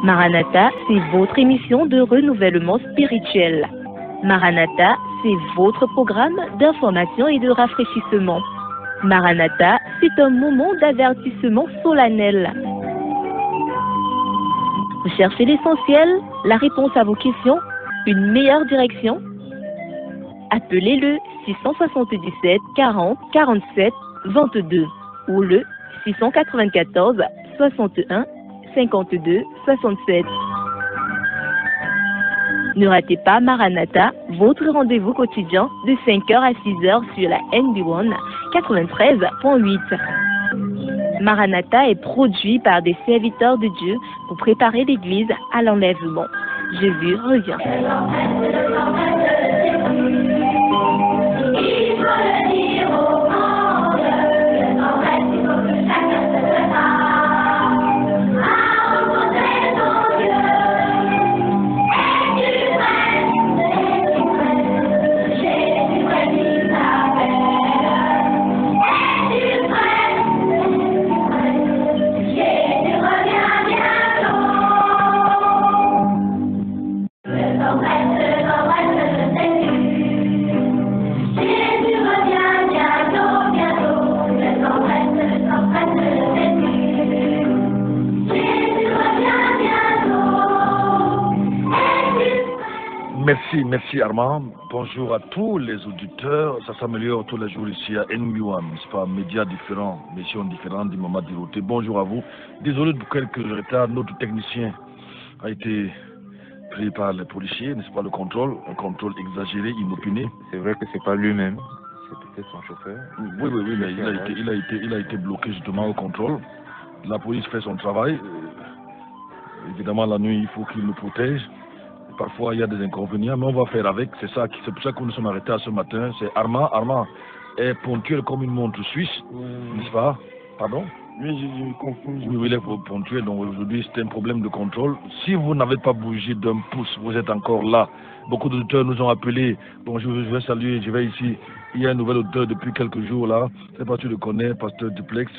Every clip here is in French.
Maranatha, c'est votre émission de renouvellement spirituel. Maranatha, c'est votre programme d'information et de rafraîchissement. Maranatha, c'est un moment d'avertissement solennel. Vous cherchez l'essentiel, la réponse à vos questions, une meilleure direction? Appelez le 677 40 47 22 ou le 694 61 52 67. Ne ratez pas Maranatha, votre rendez-vous quotidien de 5h à 6h sur la NB1 93.8. Maranatha est produit par des serviteurs de Dieu pour préparer l'Église à l'enlèvement. Jésus revient. Merci Armand. Bonjour à tous les auditeurs. Ça s'améliore tous les jours ici à NB1, c'est pas médias différents, missions différentes du moment d'Iroté. Bonjour à vous. Désolé pour quelques retards. Notre technicien a été pris par les policiers, n'est-ce pas, un contrôle exagéré, inopiné. C'est vrai que c'est pas lui-même, c'est peut-être son chauffeur. Oui, mais il a été bloqué justement au contrôle. La police fait son travail. Évidemment, la nuit, il faut qu'il nous protège. Parfois, il y a des inconvénients, mais on va faire avec. C'est pour ça que nous sommes arrêtés ce matin. C'est Armand. Armand est ponctuel comme une montre suisse, n'est-ce pas? Pardon? Oui, j'ai compris. Oui, il est ponctuel. Donc aujourd'hui, c'est un problème de contrôle. Si vous n'avez pas bougé d'un pouce, vous êtes encore là. Beaucoup d'auditeurs nous ont appelés. Bonjour, je vais saluer, je vais ici. Il y a un nouvel auteur depuis quelques jours là. Je ne sais pas si tu le connais, Pasteur Duplex.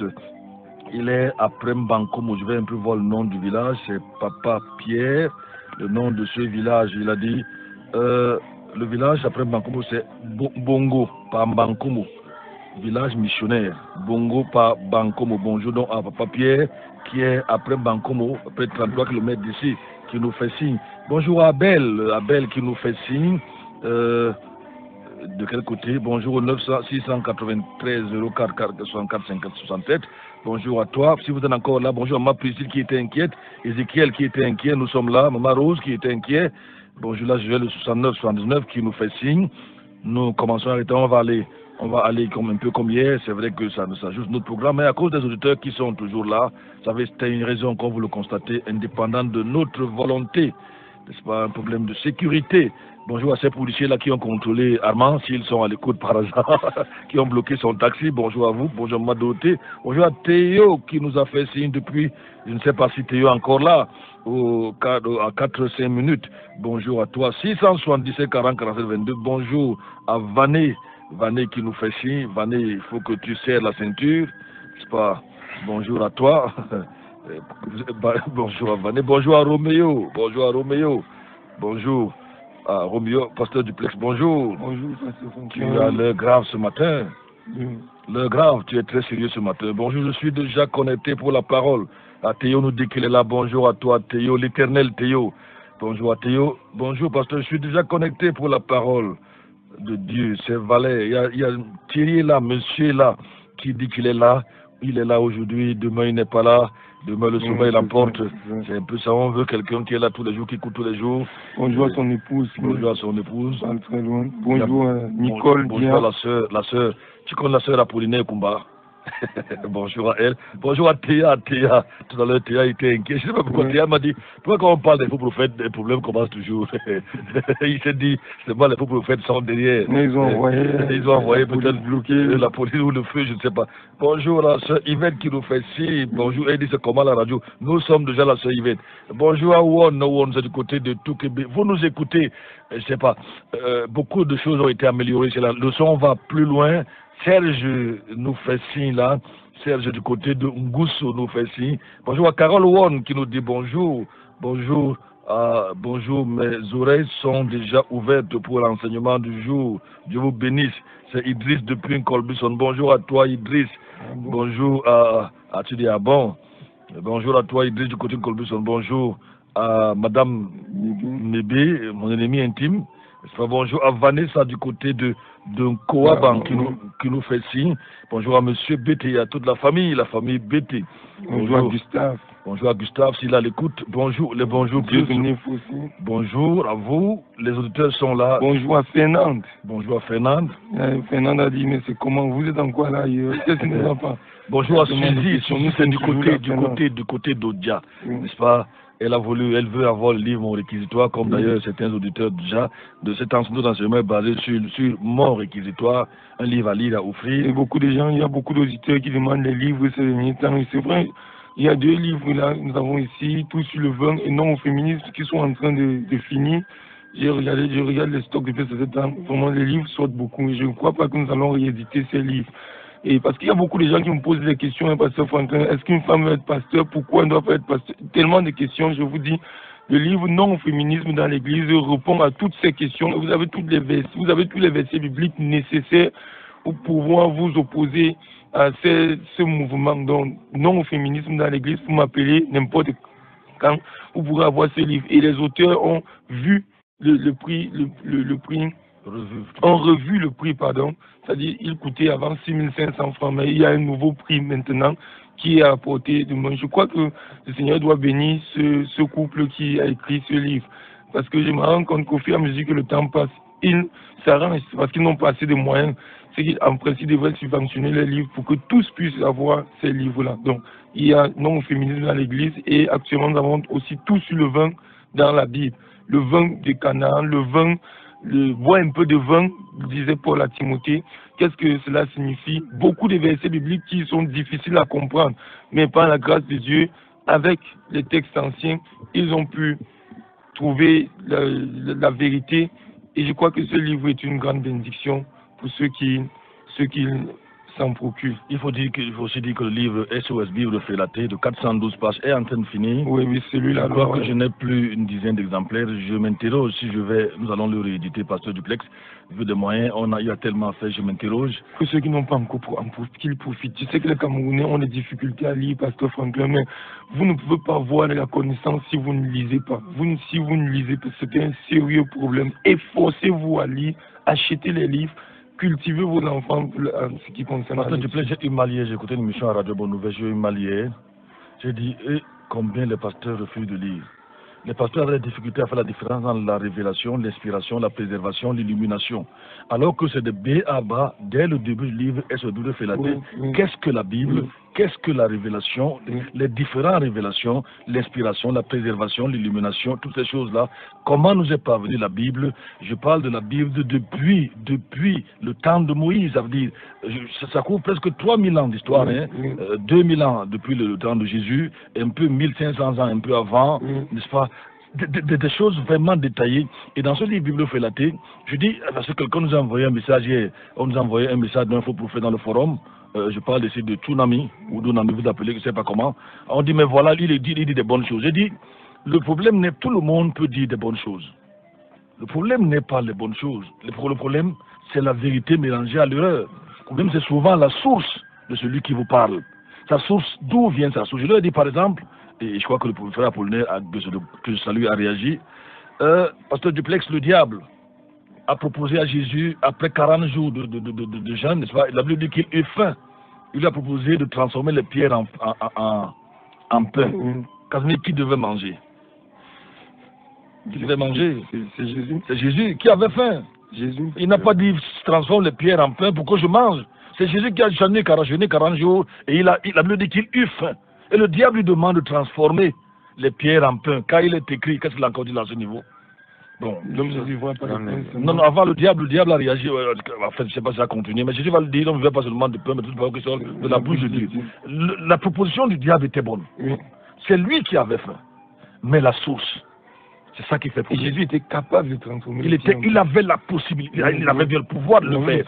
Il est après Mbankomo. Je vais un peu voir le nom du village. C'est Papa Pierre. Le nom de ce village, il a dit, le village après Mbankomo, c'est Bongo, pas Mbankomo. Village missionnaire, Bongo, pas Bankomo. Bonjour donc à Papa Pierre, qui est après Bankomo, après 33 km d'ici, qui nous fait signe. Bonjour à Abel qui nous fait signe. De quel côté? Bonjour au 693 04 64 50 67. Bonjour à toi. Si vous êtes encore là, bonjour à ma Priscille qui était inquiète, Ézéchiel qui était inquiet, nous sommes là. Maman Rose qui était inquiet. Bonjour là, je vais le 69 79 qui nous fait signe. Nous commençons à arrêter, on va aller comme un peu comme hier. C'est vrai que ça juste notre programme, mais à cause des auditeurs qui sont toujours là, ça c'était une raison, comme vous le constatez, indépendante de notre volonté. N'est-ce pas un problème de sécurité? Bonjour à ces policiers-là qui ont contrôlé Armand, s'ils sont à l'écoute par hasard, qui ont bloqué son taxi. Bonjour à vous, bonjour à Madoté. Bonjour à Théo qui nous a fait signe depuis, je ne sais pas si Théo est encore là, à 4-5 minutes. Bonjour à toi, 677 40 47 22. Bonjour à Vané qui nous fait signe. Vané, il faut que tu serres la ceinture, n'est-ce pas? Bonjour à toi. Bonjour à Vané, bonjour à Roméo, bonjour à Roméo, Pasteur Duplex, bonjour. Bonjour, Pasteur. Tu as l'heure grave ce matin. L'heure grave, tu es très sérieux ce matin. Bonjour, je suis déjà connecté pour la parole. À Théo nous dit qu'il est là. Bonjour à toi, Théo, l'éternel Théo. Bonjour à Théo. Bonjour, Pasteur, je suis déjà connecté pour la parole de Dieu. C'est Valère. Il y a Thierry là, monsieur là, qui dit qu'il est là. Il est là aujourd'hui, demain il n'est pas là. Demain le sommeil l'emporte. C'est un peu ça, on veut quelqu'un qui est là tous les jours, qui écoute tous les jours. Bonjour à son épouse. Bonjour à son épouse. Pas très loin. Bonjour à Nicole. Bonjour à la sœur. Tu connais la sœur Apollinaire Kumba? Bonjour à elle. Bonjour à Théa. Tout à l'heure, Théa était inquiet. Je ne sais pas pourquoi Théa m'a dit, pourquoi quand on parle des faux prophètes, les problèmes commencent toujours. Il s'est dit, c'est moi, les faux prophètes sont derrière. Mais ils ont envoyé peut-être bloquer la police ou le feu, je ne sais pas. Bonjour la sœur Yvette qui nous fait si. Bonjour, elle dit c'est comment la radio? Nous sommes déjà la sœur Yvette. Bonjour à Won, c'est du côté de Touquébé. Vous nous écoutez, je ne sais pas, beaucoup de choses ont été améliorées. Le son va plus loin. Serge nous fait signe là. Serge du côté de Ngusso nous fait signe. Bonjour à Carole Won qui nous dit bonjour. Bonjour. Bonjour, mes oreilles sont déjà ouvertes pour l'enseignement du jour. Dieu vous bénisse. C'est Idriss depuis Colbison. Bonjour à toi, Idriss. Bonjour à tu dis bon. Bonjour à toi, Idriss du côté de Colbison. Bonjour à Madame Mébé, mon ennemi intime. Bonjour à Vanessa du côté de Kouaban qui nous fait signe. Bonjour à Monsieur Bété et à toute la famille Bété. Bonjour à Gustave. Bonjour à Gustave, s'il a l'écoute. Bonjour, les bonjours. Bonjour à vous, les auditeurs sont là. Bonjour à Fernande. Bonjour à Fernande. Fernande a dit, mais c'est comment, vous êtes en quoi là? Qu'est-ce qui ne va pas? Bonjour à Suzy, c'est du côté d'Odia, n'est-ce pas? Elle veut avoir le livre Mon réquisitoire, comme d'ailleurs certains auditeurs déjà, de cet enseignement basé sur Mon réquisitoire, un livre à lire, à offrir. Et beaucoup de gens, il y a beaucoup d'auditeurs qui demandent les livres ces derniers temps, et c'est vrai. Il y a 2 livres là, nous avons ici, Tout sur le vin et Non au féminisme, qui sont en train de finir. Je regarde les stocks depuis ce temps. Vraiment, les livres sortent beaucoup. Je ne crois pas que nous allons rééditer ces livres. Et parce qu'il y a beaucoup de gens qui me posent des questions, pasteur Franklin, est-ce qu'une femme veut être pasteur? Pourquoi elle ne doit pas être pasteur? Tellement de questions, je vous dis. Le livre Non au féminisme dans l'Église répond à toutes ces questions. Vous avez tous les versets bibliques nécessaires pour pouvoir vous opposer à ce mouvement. Donc, Non au féminisme dans l'Église, vous m'appelez n'importe quand, vous pourrez avoir ce livre. Et les auteurs ont vu le prix, ont revu le prix, pardon. C'est-à-dire, il coûtait avant 6500 francs, mais il y a un nouveau prix maintenant qui est à portée de main. Je crois que le Seigneur doit bénir ce couple qui a écrit ce livre. Parce que je me rends compte qu'au fur et à mesure que le temps passe, ils s'arrangent parce qu'ils n'ont pas assez de moyens. C'est qu'en principe, ils devraient subventionner les livres pour que tous puissent avoir ces livres-là. Donc, il y a Non au féminisme dans l'Église et actuellement, nous avons aussi Tout sur le vin dans la Bible. Le vin de Canaan, le vin, bois un peu de vin, disait Paul à Timothée. Qu'est-ce que cela signifie? Beaucoup de versets bibliques qui sont difficiles à comprendre, mais par la grâce de Dieu, avec les textes anciens, ils ont pu trouver la vérité. Et je crois que ce livre est une grande bénédiction pour ceux qui s'en procurent. Il faut aussi dire que le livre SOS Bible Félaté de 412 pages est en train de finir. Oui, celui-là. Je crois que je n'ai plus une dizaine d'exemplaires. Je m'interroge si nous allons le rééditer, pasteur Duplex. Vu des moyens, il y a tellement fait, je m'interroge. Que ceux qui n'ont pas encore qu'ils profitent. Je sais que les Camerounais ont des difficultés à lire, pasteur Franklin, mais vous ne pouvez pas avoir de la connaissance si vous ne lisez pas. Si vous ne lisez pas, c'est un sérieux problème. Efforcez-vous à lire, achetez les livres. Cultivez vos enfants en ce qui concerne. Pasteur Duplex, j'ai eu mal hier, j'ai écouté une émission à Radio Bonne Nouvelle, j'ai eu mal hier. J'ai dit, combien les pasteurs refusent de lire. Les pasteurs avaient des difficultés à faire la différence entre la révélation, l'inspiration, la préservation, l'illumination. Alors que c'est de B à bas, dès le début du livre, SOS Félaté, qu'est-ce que la Bible, qu'est-ce que la révélation, les différentes révélations, l'inspiration, la préservation, l'illumination, toutes ces choses-là. Comment nous est parvenue la Bible? Je parle de la Bible depuis le temps de Moïse, ça veut dire, ça couvre presque 3000 ans d'histoire, 2000 ans depuis le temps de Jésus, un peu 1500 ans, un peu avant, n'est-ce pas? Des choses vraiment détaillées. Et dans ce livre Bible Félaté, je dis, parce que quelqu'un nous a envoyé un message hier, on nous a envoyé un message d'un faux prophète dans le forum, je parle ici de Tsunami, ou Dunami, vous appelez, je ne sais pas comment. On dit, mais voilà, il dit des bonnes choses. J'ai dit, le problème n'est tout le monde peut dire des bonnes choses. Le problème n'est pas les bonnes choses. Le problème, c'est la vérité mélangée à l'erreur. Le problème, c'est souvent la source de celui qui vous parle. Sa source, d'où vient sa source? Je leur ai dit, par exemple, et je crois que le professeur Apollinaire, que je salue, a réagi. Pasteur Duplex, le diable, a proposé à Jésus, après 40 jours de jeûne, n'est-ce pas? La Bible dit qu'il eut faim. Il lui a proposé de transformer les pierres en pain. Casimir, qui devait manger? Qui devait manger? C'est Jésus. C'est Jésus qui avait faim. Jésus. Il n'a pas dit transforme les pierres en pain pour que je mange. C'est Jésus qui a jeûné 40 jours et la Bible dit qu'il eut faim. Et le diable lui demande de transformer les pierres en pain. Car il est écrit, qu'est-ce qu'il a encore dit à ce niveau? Bon, non, avant le diable a réagi. En fait, je ne sais pas si ça a continué, mais Jésus va le dire, on ne veut pas seulement de pain, mais tout que sort de la bouche de Dieu. La proposition du diable était bonne. C'est lui qui avait faim. Mais la source, c'est ça qui fait problème. Et Jésus était capable de transformer. Il avait la possibilité, il avait bien le pouvoir de le faire.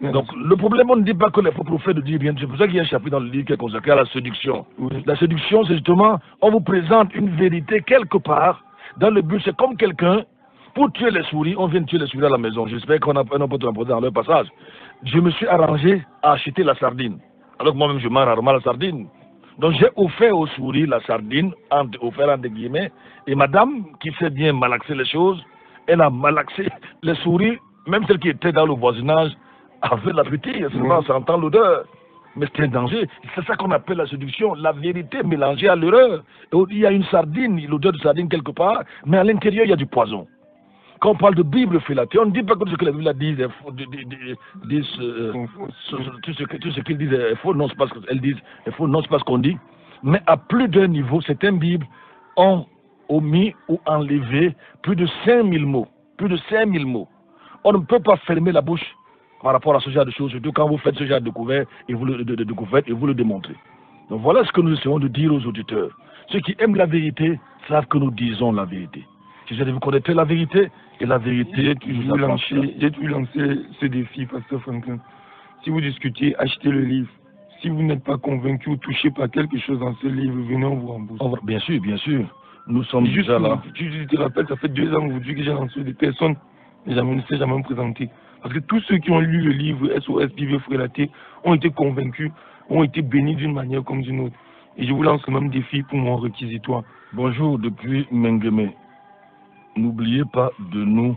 Donc, le problème, on ne dit pas que les faux prophètes ne disent rien. C'est pour ça qu'il y a un chapitre dans le livre qui est consacré à la séduction. Oui. La séduction, c'est justement, on vous présente une vérité quelque part, dans le but, c'est comme quelqu'un, pour tuer les souris, on vient de tuer les souris à la maison. J'espère qu'on n'a pas de dans leur passage. Je me suis arrangé à acheter la sardine. Alors que moi-même, je mange rarement la sardine. Donc, j'ai offert aux souris la sardine, offert entre guillemets, et madame, qui sait bien malaxer les choses, elle a malaxé les souris, même celles qui étaient dans le voisinage, avait l'appétit, seulement ça entend l'odeur. Mais c'est un danger. C'est ça qu'on appelle la séduction, la vérité mélangée à l'erreur. Il y a une sardine, l'odeur de sardine quelque part, mais à l'intérieur, il y a du poison. Quand on parle de Bible félatée, on ne dit pas que tout ce que la Bible dit tout ce qu'ils disent est faux, non, c'est pas ce qu'elles disent est faux, non, c'est pas ce qu'on dit. Mais à plus d'un niveau, certaines Bibles ont omis ou enlevé plus de 5000 mots. Plus de 5000 mots. On ne peut pas fermer la bouche par rapport à ce genre de choses, surtout quand vous faites ce genre de découverte et vous le démontrez. Donc voilà ce que nous essayons de dire aux auditeurs. Ceux qui aiment la vérité savent que nous disons la vérité. Si vous connaîtrez la vérité, et la vérité, j'ai toujours lancé ce défi, Pasteur Franklin. Si vous discutez, achetez le livre. Si vous n'êtes pas convaincu ou touché par quelque chose dans ce livre, venez, on vous rembourse. Bien sûr, bien sûr. Nous sommes déjà là. Je te rappelle, ça fait 2 ans aujourd'hui que j'ai lancé des personnes, mais je ne sais jamais me présenter. Parce que tous ceux qui ont lu le livre SOS Bible Frélaté ont été convaincus, ont été bénis d'une manière comme d'une autre. Et je vous lance le même défi pour mon réquisitoire. Bonjour depuis Mengemé. N'oubliez pas de nous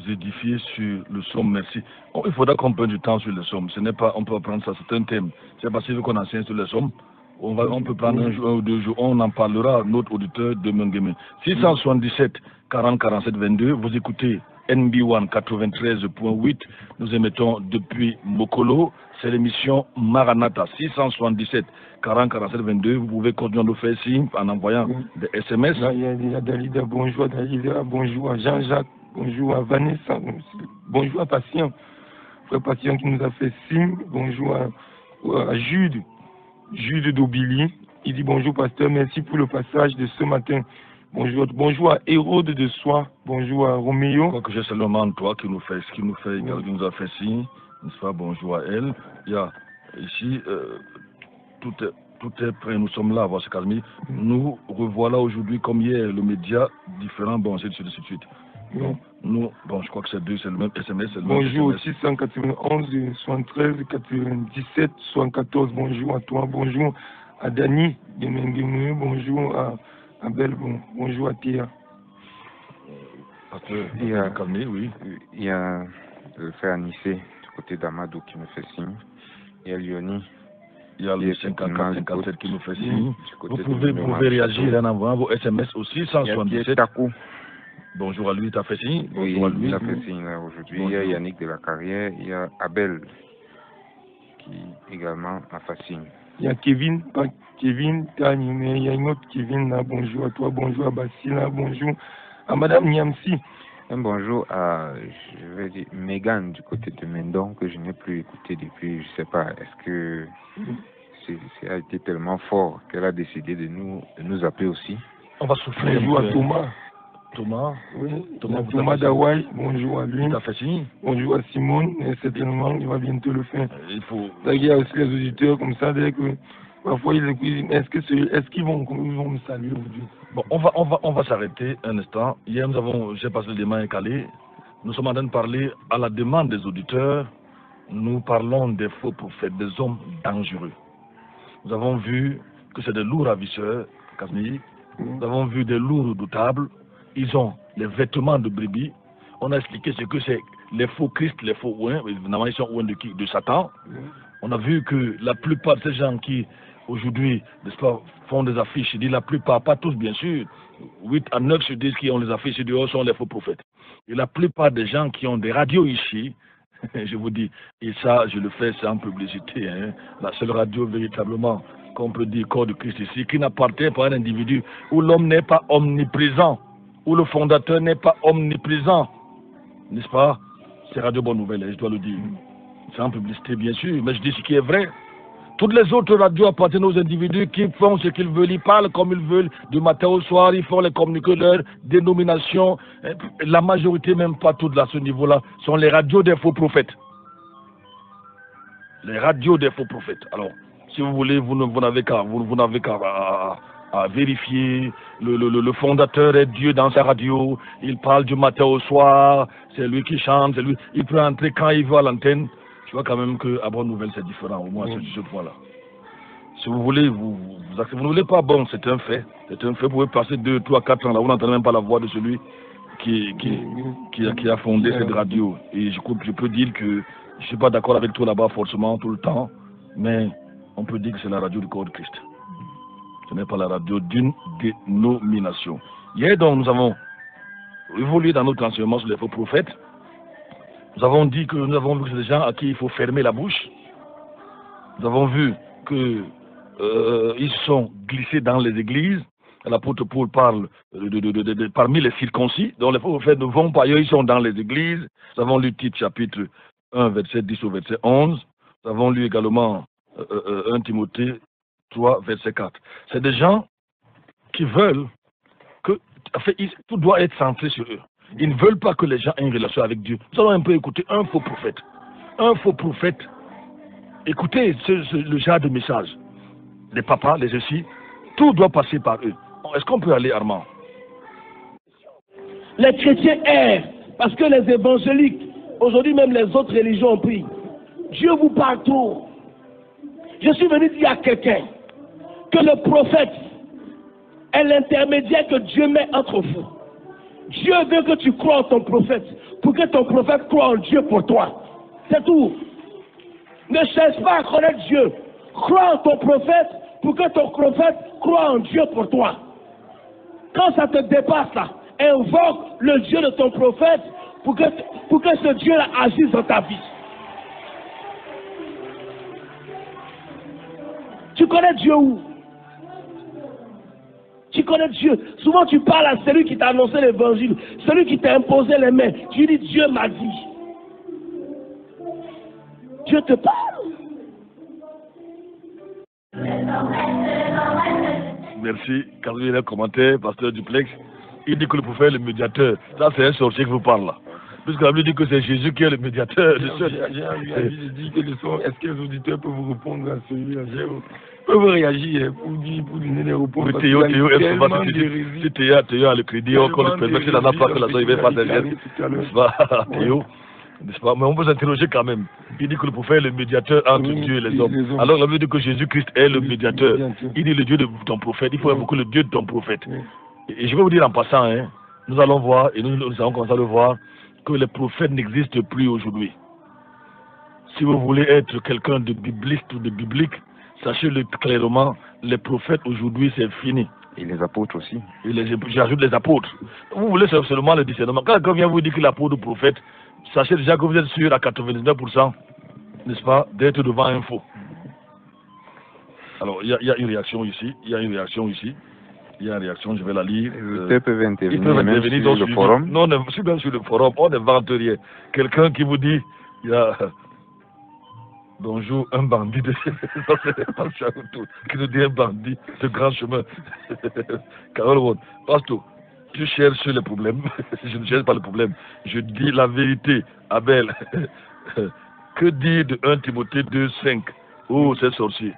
édifier sur le somme, merci. Il faudra qu'on prenne du temps sur le somme. Ce n'est pas, on peut prendre ça, c'est un thème. C'est parce qu'on enseigne sur le somme. On peut prendre un jour ou 2 jours, on en parlera, notre auditeur de Mengemé. 677 40 47 22, vous écoutez NB1 93.8, nous émettons depuis Mokolo, c'est l'émission Maranatha. 677 40 47 22, vous pouvez continuer à nous faire signe en envoyant des SMS. Là, il y a Dalida, bonjour Dalida, bonjour à Jean-Jacques, bonjour à Vanessa, bonjour à Patient, frère Patient qui nous a fait signe, bonjour à Jude d'Aubily, il dit bonjour pasteur, merci pour le passage de ce matin. Bonjour à Hérode de Soie, bonjour à Roméo. Je crois que j'ai seulement toi qui nous a fait signe, n'est-ce pas, bonjour à elle. Il y a ici, tout est prêt, nous sommes là, voir ce Casmi. Nous revoilà aujourd'hui comme hier le média différent, bon, c'est de suite. Donc, nous, je crois que c'est le même SMS. Bonjour au 691, 73, 97, 74, bonjour à toi, bonjour à Dani de Mengemé, bonjour à Abel, bonjour à Théa. Il y a le frère Anissé du côté d'Amadou qui me fait signe. Il y a Lyoni. Il y a le 54 qui nous fait signe. Vous pouvez réagir en envoyant vos SMS aussi, 177. Bonjour à lui, tu as fait signe. Oui, il a fait signe aujourd'hui. Il y a Yannick de la Carrière, il y a Abel qui également a fait signe. Il y a Kevin Tani, mais il y a une autre Kevin là, bonjour à toi, bonjour à Basila, bonjour à Madame Niamsi. Un bonjour à, je vais dire, Megan du côté de Mendon, que je n'ai plus écouté depuis, je ne sais pas, est-ce que ça a été tellement fort qu'elle a décidé de nous appeler aussi. On va souffler. Bonjour à Thomas. Thomas Dawai, bonjour à lui. Tu as fait signe. Bonjour à Simone, et certainement il va bientôt le faire. Il faut. Il y a aussi les auditeurs comme ça, dès que parfois ils disent est-ce qu'ils vont me saluer aujourd'hui? Bon, on va s'arrêter un instant. Hier j'ai passé le débat calé. Nous sommes en train de parler à la demande des auditeurs. Nous parlons des faux prophètes, des hommes dangereux. Nous avons vu que c'est des lourds ravisseurs, Kasmi. Nous avons vu des lourds redoutables. Ils ont les vêtements de brebis. On a expliqué ce que c'est les faux Christ, les faux ouins. Évidemment, ils sont ouins de Satan. On a vu que la plupart de ces gens qui, aujourd'hui, n'est-ce pas, font des affiches, je dis la plupart, pas tous bien sûr, 8 à 9 sur 10 qui ont les affiches dehors sont les faux prophètes. Et la plupart des gens qui ont des radios ici, je vous dis, et ça, je le fais sans publicité, hein, la seule radio véritablement qu'on peut dire corps de Christ ici, qui n'appartient pas à un individu où l'homme n'est pas omniprésent, où le fondateur n'est pas omniprésent, n'est-ce pas? C'est Radio Bonne Nouvelle, je dois le dire. C'est en publicité, bien sûr, mais je dis ce qui est vrai. Toutes les autres radios appartiennent aux individus qui font ce qu'ils veulent, ils parlent comme ils veulent, du matin au soir, ils font les communiqués de leur dénomination. La majorité, même pas toutes à ce niveau-là, sont les radios des faux prophètes. les radios des faux prophètes. Alors, si vous voulez, vous n'avez qu'à à vérifier. Le fondateur est Dieu dans sa radio. Il parle du matin au soir. C'est lui qui chante. Lui. Il peut entrer quand il veut à l'antenne. Je vois quand même qu'à Bonne Nouvelle, c'est différent, au moins sur ce point-là. Si vous voulez, vous ne voulez pas, bon, c'est un fait. C'est un fait. Vous pouvez passer 2, 3, 4 ans là, vous n'entendez même pas la voix de celui qui a fondé cette radio. Et je peux dire que je ne suis pas d'accord avec toi là-bas forcément tout le temps, mais on peut dire que c'est la radio du corps de Christ. Ce n'est pas la radio d'une dénomination. Hier donc nous avons évolué dans notre enseignement sur les faux prophètes. Nous avons dit que nous avons vu que c'est des gens à qui il faut fermer la bouche. Nous avons vu que ils sont glissés dans les églises. L'apôtre Paul parle parmi les circoncis, dont les faux prophètes ne vont pas ailleurs, ils sont dans les églises. Nous avons lu Tite chapitre 1, verset 10 au verset 11. Nous avons lu également 1 Timothée 3, verset 4. C'est des gens qui veulent que, en fait, tout doit être centré sur eux. Ils ne veulent pas que les gens aient une relation avec Dieu. Nous allons un peu écouter un faux prophète. Un faux prophète. Écoutez le genre de message. Les papas, les ceci, tout doit passer par eux. Est-ce qu'on peut aller, Armand? Les chrétiens errent parce que les évangéliques, aujourd'hui même les autres religions ont pris. Dieu vous parle trop. Je suis venu dire à quelqu'un que le prophète est l'intermédiaire que Dieu met entre vous. Dieu veut que tu crois en ton prophète pour que ton prophète croie en Dieu pour toi. C'est tout. Ne cherche pas à connaître Dieu. Crois en ton prophète pour que ton prophète croie en Dieu pour toi. Quand ça te dépasse là, invoque le Dieu de ton prophète pour que ce Dieu-là agisse dans ta vie. Tu connais Dieu où? Tu connais Dieu. Souvent tu parles à celui qui t'a annoncé l'évangile, celui qui t'a imposé les mains. Tu dis Dieu m'a dit. Dieu te parle. Merci. Quand vous avez un commentaire, pasteur Duplex, il dit que le prophète est le médiateur. Ça, c'est un sorcier qui vous parle là. Puisque la Bible dit que c'est Jésus qui est le médiateur. J'ai envie de dire que est-ce que les auditeurs peuvent vous répondre à celui-là? Peuvent réagir pour donner les réponses. Mais Théo, si Théo a le crédit, on le permet, si la n'a pas que la il va pas derrière. N'est-ce pas, Théo? N'est-ce pas? Mais on peut s'interroger quand même. Il dit que le prophète est le médiateur entre Dieu et les hommes. Alors la Bible dit que Jésus-Christ est le médiateur. Il dit le Dieu de ton prophète. Il faut invoquer le Dieu de ton prophète. Et je vais vous dire en passant, hein, nous allons voir, et nous allons commencer à le voir, que les prophètes n'existent plus aujourd'hui. Si vous voulez être quelqu'un de bibliste ou de biblique, sachez-le clairement, les prophètes aujourd'hui c'est fini. Et les apôtres aussi. J'ajoute les apôtres. Vous voulez seulement le discernement. Quand quelqu'un vient vous dire qu'il est apôtre ou prophète, sachez déjà que vous êtes sûr à 99%, n'est-ce pas, d'être devant un faux. Alors, il y a une réaction ici, il y a une réaction, je vais la lire. Les auditeurs peuvent intervenir sur le forum. Non, je suis bien sur le forum, on ne vante rien. Quelqu'un qui vous dit, il y a... Bonjour, un bandit de... qui nous dit un bandit de grand chemin. Carole Watt, pasteur, tu cherches les problèmes. Je ne cherche pas le problème. Je dis la vérité. Abel, que dire de 1 Timothée 2,5? Oh, c'est sorcier.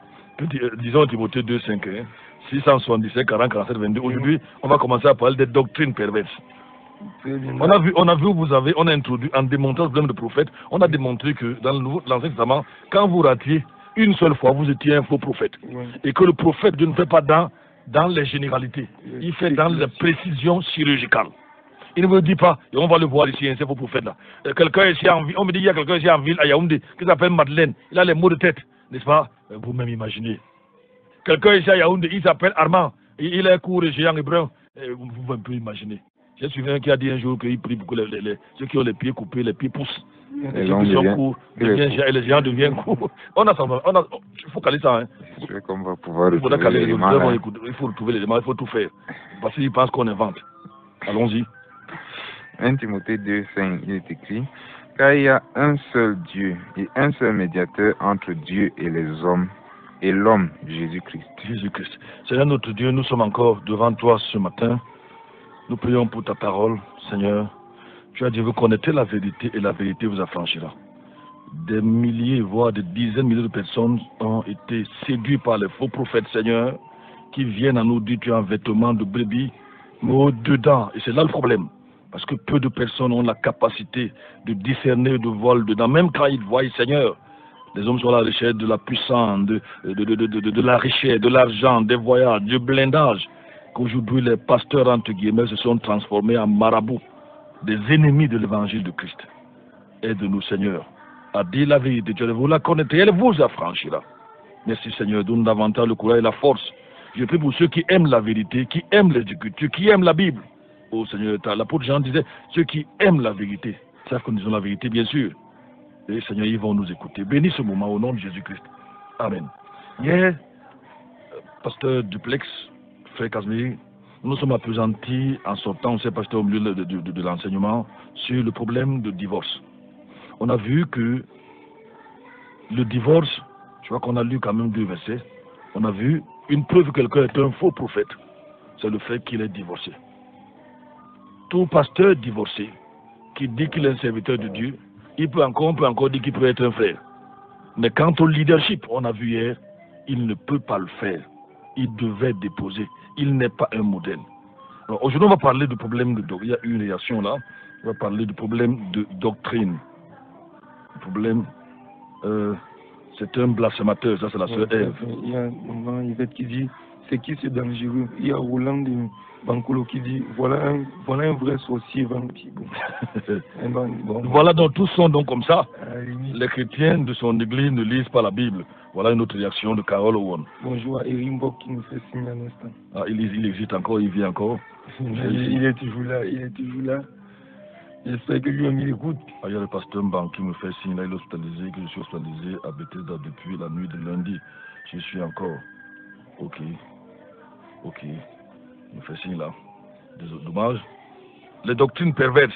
Disons Timothée 2,5. 677, 40, 47, 22. Aujourd'hui, on va commencer à parler des doctrines perverses. On a vu on a introduit, en démontrant le problème de prophète, on a démontré que dans l'Ancien Testament, quand vous ratiez une seule fois, vous étiez un faux prophète. Et que le prophète ne fait pas dans les généralités, il fait dans les précisions chirurgicales. Il ne me dit pas, et on va le voir ici, c'est faux prophète là. Quelqu'un ici en ville, on me dit qu'il y a quelqu'un ici en ville, à Yaoundé, qui s'appelle Madeleine, il a les mots de tête, n'est-ce pas? Vous-même imaginez. Quelqu'un ici à Yaoundé, il s'appelle Armand, il est court et géant hébreu, vous pouvez imaginer. J'ai suivi un qui a dit un jour qu'il prie pour que ceux qui ont les pieds coupés, les pieds poussent. Et ceux qui sont courts, et les géants deviennent courts. Il faut caler ça. Hein. Je qu'on va pouvoir retrouver les éléments. Il faut retrouver les éléments, il faut tout faire. Parce qu'ils pensent qu'on invente. Allons-y. 1 Timothée 2,5, il est écrit: car il y a un seul Dieu et un seul médiateur entre Dieu et les hommes, et l'homme, Jésus-Christ. Jésus-Christ. Seigneur notre Dieu, nous sommes encore devant toi ce matin. Nous prions pour ta parole, Seigneur. Tu as dit, vous connaissez la vérité et la vérité vous affranchira. des milliers, voire des dizaines de milliers de personnes ont été séduites par les faux prophètes, Seigneur, qui viennent à nous dire tu as un vêtement de brebis, mais au-dedans, et c'est là le problème, parce que peu de personnes ont la capacité de discerner, de voir dedans, même quand ils voient, Seigneur, les hommes sont à la recherche de la puissance, de la richesse, de l'argent, des voyages, du blindage, qu'aujourd'hui les pasteurs, entre guillemets, se sont transformés en marabouts, des ennemis de l'évangile de Christ. Aide-nous, Seigneur, à dire la vérité. Dieu vous la connaître, elle vous affranchira. Merci, Seigneur, donne davantage le courage et la force. Je prie pour ceux qui aiment la vérité, qui aiment les Écritures, qui aiment la Bible. Oh Seigneur, l'apôtre Jean disait, ceux qui aiment la vérité, savent que nous disons la vérité, bien sûr. Et Seigneur, ils vont nous écouter. Bénis ce moment au nom de Jésus-Christ. Amen. Hier, pasteur Duplex, frère Casimir, nous sommes appesantis en sortant, on s'est pasteur au milieu de l'enseignement, sur le problème de divorce. On a vu que le divorce, je crois qu'on a lu quand même 2 versets, on a vu une preuve que quelqu'un est un faux prophète, c'est le fait qu'il est divorcé. Tout pasteur divorcé qui dit qu'il est un serviteur de Dieu, on peut encore dire qu'il peut être un frère. Mais quant au leadership, on a vu hier, il ne peut pas le faire. Il devait déposer. Il n'est pas un modèle. Aujourd'hui, on va parler du problème de doctrine. Il y a une réaction là. On va parler du problème de doctrine. Le problème, c'est un blasphémateur. Ça, c'est la sœur Ève. Il y a maman Yvette qui dit, c'est qui ce dangereux? Il y a Roland de Bancolo qui dit, voilà un vrai sorcier vampire. Voilà, donc tous sont donc comme ça. Les chrétiens de son église ne lisent pas la Bible. Voilà une autre réaction de Carole Owen. Bonjour à Erin Bock qui nous fait signe à l'instant. Ah, il existe encore, il vit encore. Il est toujours là. J'espère que lui-même il écoute. Ah, il y a le pasteur Mban qui me fait signe, là il est hospitalisé, que je suis hospitalisé à Bethesda depuis la nuit de lundi. Je suis encore. Ok. Il me fait signe là. Dommage. Les doctrines perverses.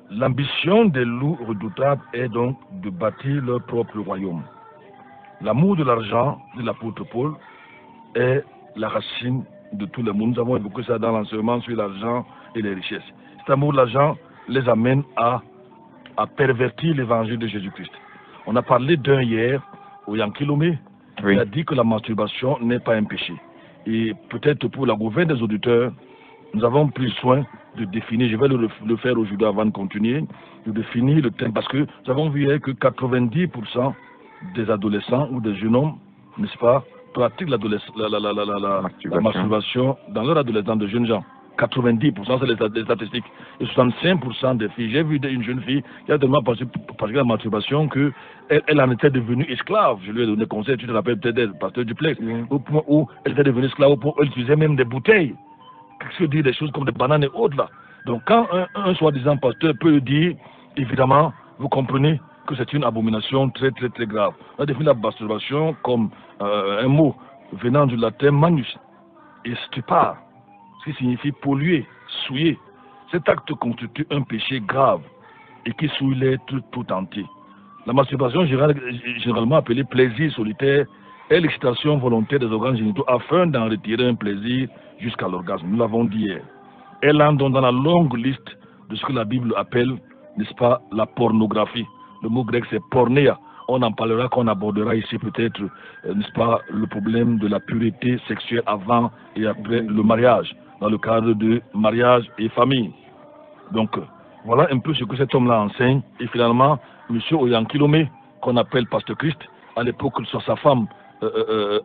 L'ambition des loups redoutables est donc de bâtir leur propre royaume. L'amour de l'argent, de l'apôtre Paul, est la racine de tout le monde. Nous avons évoqué ça dans l'enseignement sur l'argent et les richesses. Cet amour de l'argent les amène à pervertir l'évangile de Jésus-Christ. On a parlé d'un hier, au Yankilomé, oui. Il a dit que la masturbation n'est pas un péché. Et peut-être pour la gouverne des auditeurs, nous avons pris soin de définir, je vais le faire aujourd'hui avant de continuer, de définir le thème, parce que nous avons vu hier que 90% des adolescents ou des jeunes hommes, n'est-ce pas, pratiquent la masturbation dans leur adolescence de jeunes gens. 90%, c'est les statistiques. Et 65% des filles. J'ai vu une jeune fille qui a tellement pratiqué la masturbation qu'elle en était devenue esclave. Je lui ai donné conseil, tu te rappelles peut-être d'elle, pasteur Duplex, au point où elle était devenue esclave, au point où elle utilisait même des bouteilles. Qu'est-ce que dire des choses comme des bananes et autres là. Donc quand un soi-disant pasteur peut dire, évidemment, vous comprenez que c'est une abomination très très très grave. On a défini la masturbation comme un mot venant du latin manus, et stupar, ce qui signifie polluer, souiller. Cet acte constitue un péché grave et qui souille l'être tout entier. La masturbation, généralement appelée plaisir solitaire, est l'excitation volontaire des organes génitaux afin d'en retirer un plaisir jusqu'à l'orgasme. Nous l'avons dit hier. Elle entre dans la longue liste de ce que la Bible appelle, n'est-ce pas, la pornographie. Le mot grec c'est pornéa. On en parlera quand on abordera ici peut-être, n'est-ce pas, le problème de la pureté sexuelle avant et après le mariage, dans le cadre de mariage et famille. Donc, voilà un peu ce que cet homme-là enseigne. Et finalement, M. Oyankilomé, qu'on appelle Pasteur Christ, à l'époque, sa femme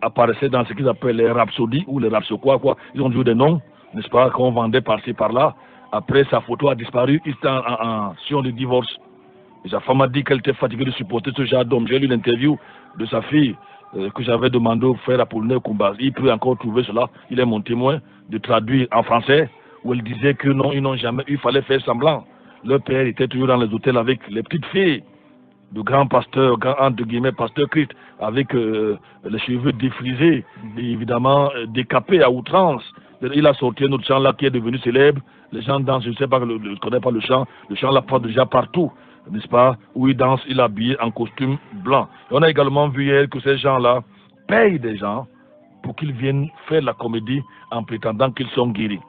apparaissait dans ce qu'ils appellent les rhapsodies ou les rhapsoquois, quoi. Ils ont toujours des noms, n'est-ce pas, qu'on vendait par-ci par-là. Après, sa photo a disparu, il était sur le divorce. Et sa femme a dit qu'elle était fatiguée de supporter ce genre d'homme. J'ai lu l'interview de sa fille que j'avais demandé au frère Apollinaire Koumba. Il peut encore trouver cela. Il est mon témoin de traduire en français où elle disait que non, ils n'ont jamais eu, il fallait faire semblant. Leur père était toujours dans les hôtels avec les petites filles de grands pasteurs, entre guillemets, pasteur Christ, avec les cheveux défrisés et évidemment décapés à outrance. Il a sorti un autre chant là qui est devenu célèbre. Les gens dansent, je ne sais pas, je ne connais pas le chant là passe déjà partout, n'est-ce pas, où il danse, il est habillé en costume blanc. Et on a également vu hier que ces gens-là payent des gens pour qu'ils viennent faire la comédie en prétendant qu'ils sont guéris.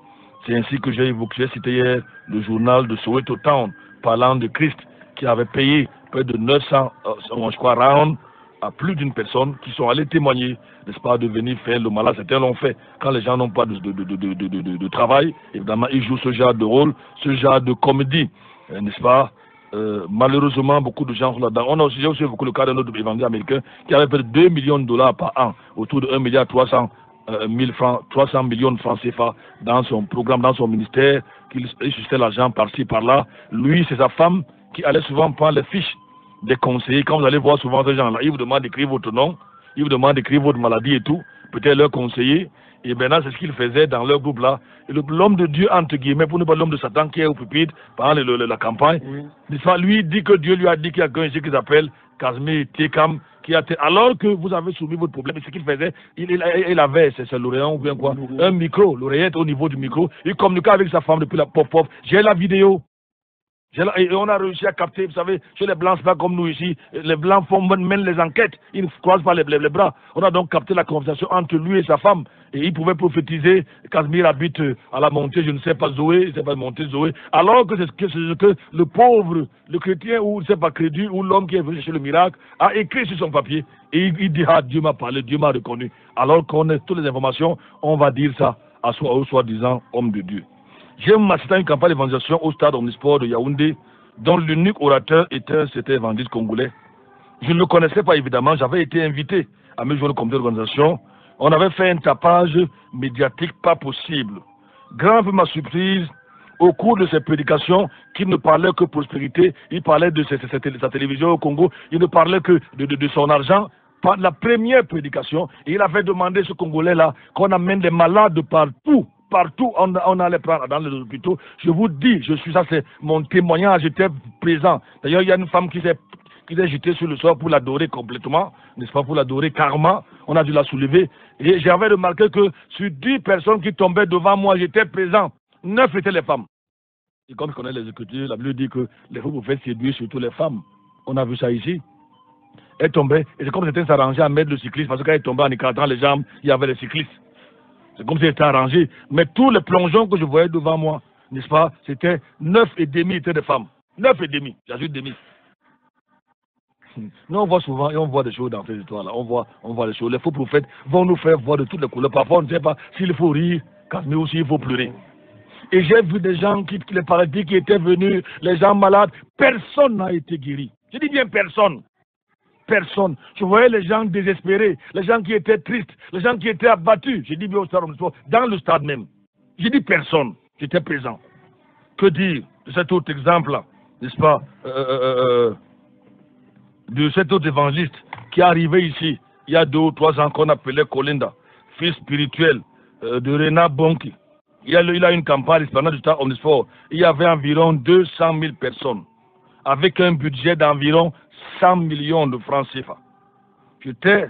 C'est ainsi que j'ai évoqué, cité hier le journal de Soweto Town, parlant de Christ, qui avait payé près de 900, je crois, rounds à plus d'une personne qui sont allés témoigner, n'est-ce pas, de venir faire le malade. Certains l'ont fait. Quand les gens n'ont pas de travail, évidemment, ils jouent ce genre de rôle, ce genre de comédie, n'est-ce pas. Malheureusement, beaucoup de gens sont là-dedans. On a aussi beaucoup le cas d'un autre évangile américain qui avait fait 2 millions de dollars par an, autour de 1 milliard 300 000 francs, 300 millions de francs CFA dans son programme, dans son ministère, qu'il suscitait l'argent par-ci, par-là. Lui, c'est sa femme qui allait souvent prendre les fiches des conseillers. Quand vous allez voir souvent ces gens-là, ils vous demandent d'écrire votre nom, ils vous demandent d'écrire votre maladie et tout, peut-être leur conseiller. Et maintenant, c'est ce qu'ils faisaient dans leur groupe-là. Et l'homme de Dieu, entre guillemets, pour ne pas l'homme de Satan qui est au pupitre pendant la campagne, lui dit que Dieu lui a dit qu'il y a quelqu'un ici qui s'appelle Casimir Tekam, alors que vous avez soumis votre problème. Et ce qu'il faisait, il avait, c'est l'oreillon ou bien quoi, un micro, l'oreillette au niveau du micro. Il communiquait avec sa femme depuis la pop-pop. J'ai la vidéo. Et on a réussi à capter, vous savez, chez les Blancs, c'est pas comme nous ici. Les Blancs mènent les enquêtes, ils ne croisent pas les bras. On a donc capté la conversation entre lui et sa femme. Et il pouvait prophétiser. Casimir habite à la montée, je ne sais pas Zoé, c'est pas montée Zoé. Alors que c'est ce que le pauvre, le chrétien ou je ne sais pas crédit, ou l'homme qui est venu chercher le miracle, a écrit sur son papier. Et il dit, ah, Dieu m'a parlé, Dieu m'a reconnu. Alors qu'on a toutes les informations, on va dire ça au soi-disant homme de Dieu. J'ai assisté à une campagne d'évangélisation au stade Omnisport de Yaoundé, dont l'unique orateur était cet évangéliste congolais. Je ne le connaissais pas évidemment, j'avais été invité à me joindre au comité d'organisation. On avait fait un tapage médiatique pas possible. Grand peu ma surprise, au cours de ses prédications, qu'il ne parlait que prospérité, il parlait de sa télévision au Congo, il ne parlait que de son argent. Par la première prédication, et il avait demandé ce Congolais-là qu'on amène des malades partout. Partout, on allait prendre dans les hôpitaux. Je vous dis, ça c'est mon témoignage, j'étais présent. D'ailleurs, il y a une femme qui s'est jetée sur le sol pour l'adorer complètement, n'est-ce pas, pour l'adorer carrément. On a dû la soulever. Et j'avais remarqué que sur 10 personnes qui tombaient devant moi, j'étais présent. 9 étaient les femmes. Et comme je connais les Écritures, la Bible dit que les faux prophètes séduisent surtout les femmes. On a vu ça ici. Elle tombait, et c'est comme si c'était s'arranger à mettre le cycliste, parce qu'elle tombait en écartant les jambes, il y avait les cyclistes. C'est comme si c'était arrangé. Mais tous les plongeons que je voyais devant moi, n'est-ce pas, c'était 9,5 étaient des femmes. 9,5, j'ajoute demi. Nous, on voit souvent, et on voit des choses dans ces histoires-là. On voit des choses. Les faux prophètes vont nous faire voir de toutes les couleurs. Parfois, on ne sait pas s'il faut rire, mais aussi il faut pleurer. Et j'ai vu des gens les paralysés qui étaient venus, les gens malades. Personne n'a été guéri. Je dis bien personne. Personne. Je voyais les gens désespérés, les gens qui étaient tristes, les gens qui étaient abattus. J'ai dit bien au stade, dans le stade même. J'ai dit personne. J'étais présent. Que dire de cet autre exemple-là, n'est-ce pas, de cet autre évangéliste qui est arrivé ici, il y a 2 ou 3 ans, qu'on appelait Kolinda, fils spirituel de Renat Bonki. Il a une campagne pendant du stade Omnisport. Il y avait environ 200 000 personnes, avec un budget d'environ 100 millions de francs CFA. J'étais,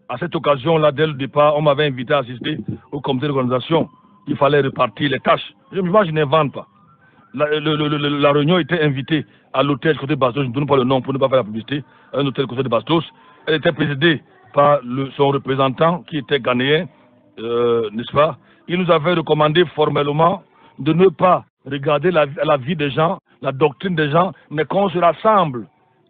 à cette occasion-là, dès le départ, on m'avait invité à assister au comité d'organisation. Il fallait répartir les tâches. Moi, je n'invente pas. La réunion était invitée à l'hôtel côté de Bastos, je ne donne pas le nom pour ne pas faire la publicité, un hôtel côté de Bastos. Elle était présidée par son représentant qui était ghanéen, n'est-ce pas? Il nous avait recommandé formellement de ne pas regarder la vie des gens, la doctrine des gens, mais qu'on se rassemble.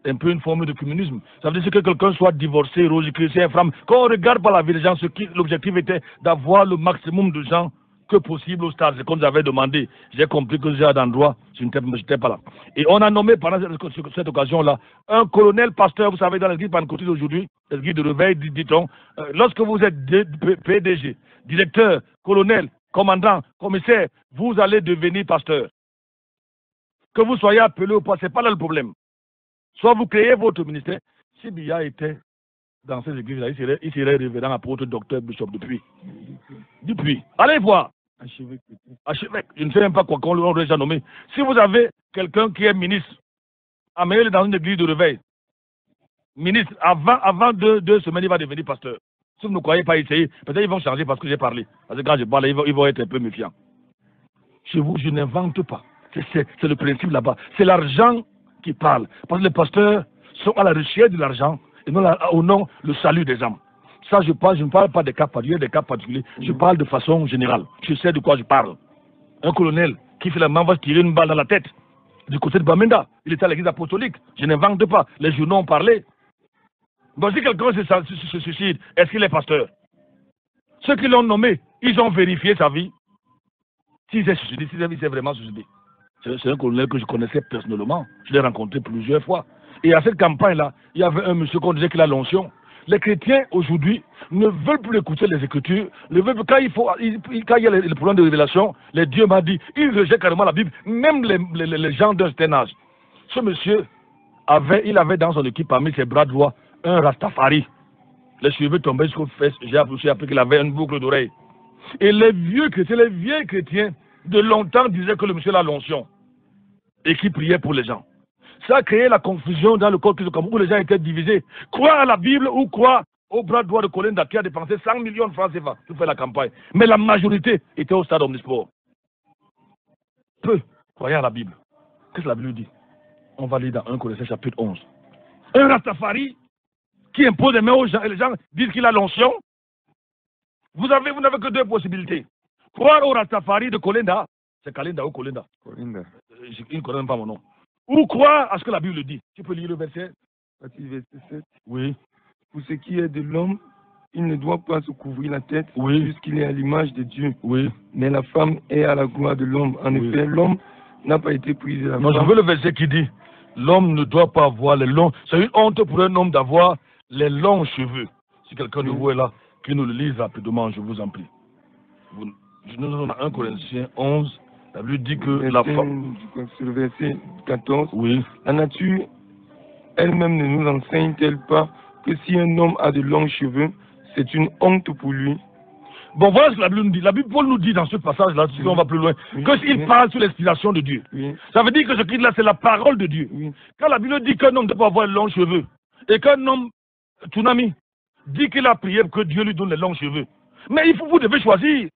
Un peu une forme de communisme. Ça veut dire que quelqu'un soit divorcé, rose, chrétien, femme, qu'on regarde pas la vie des gens, l'objectif était d'avoir le maximum de gens que possible au stade. C'est comme j'avais demandé. J'ai compris que j'ai d'endroit, je n'étais pas là. Et on a nommé pendant cette occasion-là un colonel pasteur, vous savez, dans l'église pentecôtiste aujourd'hui, l'église de réveil, dit-on, lorsque vous êtes PDG, directeur, colonel, commandant, commissaire, vous allez devenir pasteur. Que vous soyez appelé ou pas, ce n'est pas là le problème. Soit vous créez votre ministère. Si Biya était dans ces églises-là, il serait révérend, apôtre, docteur, bishop depuis. Allez voir. Archevêque. Je ne sais même pas quoi qu'on l'aurait déjà nommé. Si vous avez quelqu'un qui est ministre, amenez-le dans une église de réveil. Ministre, avant 2 semaines, il va devenir pasteur. Si vous ne croyez pas essayer, peut-être ils vont changer parce que j'ai parlé. Parce que quand je parle, ils vont être un peu méfiants. Chez vous, je n'invente pas. C'est le principe là-bas. C'est l'argent qui parle. Parce que les pasteurs sont à la recherche de l'argent et non au nom le salut des âmes. Ça, je ne parle pas des cas particuliers, je parle de façon générale. Je sais de quoi je parle. Un colonel qui finalement va se tirer une balle dans la tête du côté de Bamenda. Il était à l'église apostolique. Je n'invente pas. Les journaux ont parlé. Donc si quelqu'un se suicide, est-ce qu'il est pasteur? Ceux qui l'ont nommé, ils ont vérifié sa vie. S'il s'est suicidé, s'il s'est vraiment suicidé. C'est un colonel que je connaissais personnellement. Je l'ai rencontré plusieurs fois. Et à cette campagne-là, il y avait un monsieur qu'on disait qu'il a l'onction. Les chrétiens, aujourd'hui, ne veulent plus écouter les Écritures. Quand il y a les problèmes de révélation, les dieux m'ont dit, ils rejettent carrément la Bible, même les gens d'un certain âge. Ce monsieur, il avait dans son équipe, parmi ses bras droits, un Rastafari. Les cheveux tombaient jusqu'aux fesses. J'ai appris qu'il avait une boucle d'oreille. Et les vieux chrétiens, de longtemps disaient que le monsieur a l'onction. Et qui priait pour les gens. Ça a créé la confusion dans le corps où les gens étaient divisés. Croire à la Bible ou croire au bras droit de Kolinda qui a dépensé 100 millions de francs CFA pour faire la campagne. Mais la majorité était au stade omnisport. Peu croyaient à la Bible. Qu'est-ce que la Bible dit? On va lire dans 1 Corinthiens chapitre 11. Un Rastafari qui impose les mains aux gens et les gens disent qu'il a l'onction. Vous n'avez que deux possibilités. Croire au Rastafari de Kolinda, c'est Kalinda ou Kolinda. Kolinda. Il ne connaît même pas mon nom. Ou croire à ce que la Bible dit. Tu peux lire le verset? Verset 7. Oui. Pour ce qui est de l'homme, il ne doit pas se couvrir la tête, oui, puisqu'il est à l'image de Dieu. Oui. Mais la femme est à la gloire de l'homme. En oui, effet, l'homme n'a pas été pris de la non, femme. je veux le verset qui dit, l'homme ne doit pas avoir les longs. C'est une honte pour un homme d'avoir les longs cheveux. Si quelqu'un de vous est là, qu'il nous le lise rapidement, je vous en prie. Nous sommes dans 1 Corinthiens 11. La Bible dit que la femme... Sur le verset 14, oui, la nature elle-même ne nous enseigne-t-elle pas que si un homme a de longs cheveux, c'est une honte pour lui? Bon, voilà ce que la Bible nous dit. La Bible, Paul nous dit dans ce passage-là, si on va plus loin, que s'il parle sous l'inspiration de Dieu. Ça veut dire que ce qu'il a, c'est la parole de Dieu. Quand la Bible dit qu'un homme ne doit pas avoir de longs cheveux, et qu'un homme, Tsunami, dit qu'il a prié pour que Dieu lui donne les longs cheveux. Mais vous devez choisir.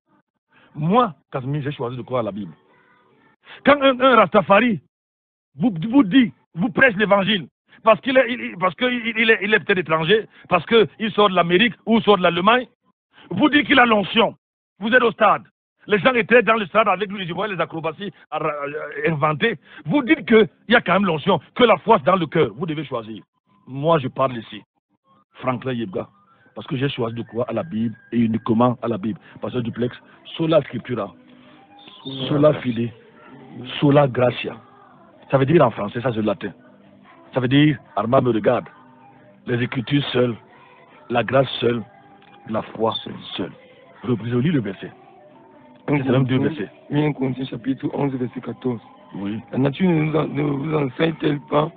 Moi, Casimir, j'ai choisi de croire à la Bible. Quand un Rastafari vous dit, vous prêche l'évangile, parce qu'il est peut-être étranger, parce qu'il sort de l'Amérique ou sort de l'Allemagne, vous dites qu'il a l'onction. Vous êtes au stade. Les gens étaient dans le stade avec lui, je voyais les acrobaties inventées. Vous dites qu'il y a quand même l'onction, que la foi est dans le cœur. Vous devez choisir. Moi, je parle ici. Franklin Yebga. Parce que j'ai choisi de croire à la Bible et uniquement à la Bible. Parce que duplex, sola scriptura, sola fide, sola gratia. Ça veut dire en français, ça c'est le latin. Ça veut dire, Armand me regarde, les Écritures seules, la grâce seule, la foi seule. Je lis le verset. C'est même deux versets. 1 Corinthiens chapitre 11, verset 14. Oui. La nature ne vous enseigne-t-elle pas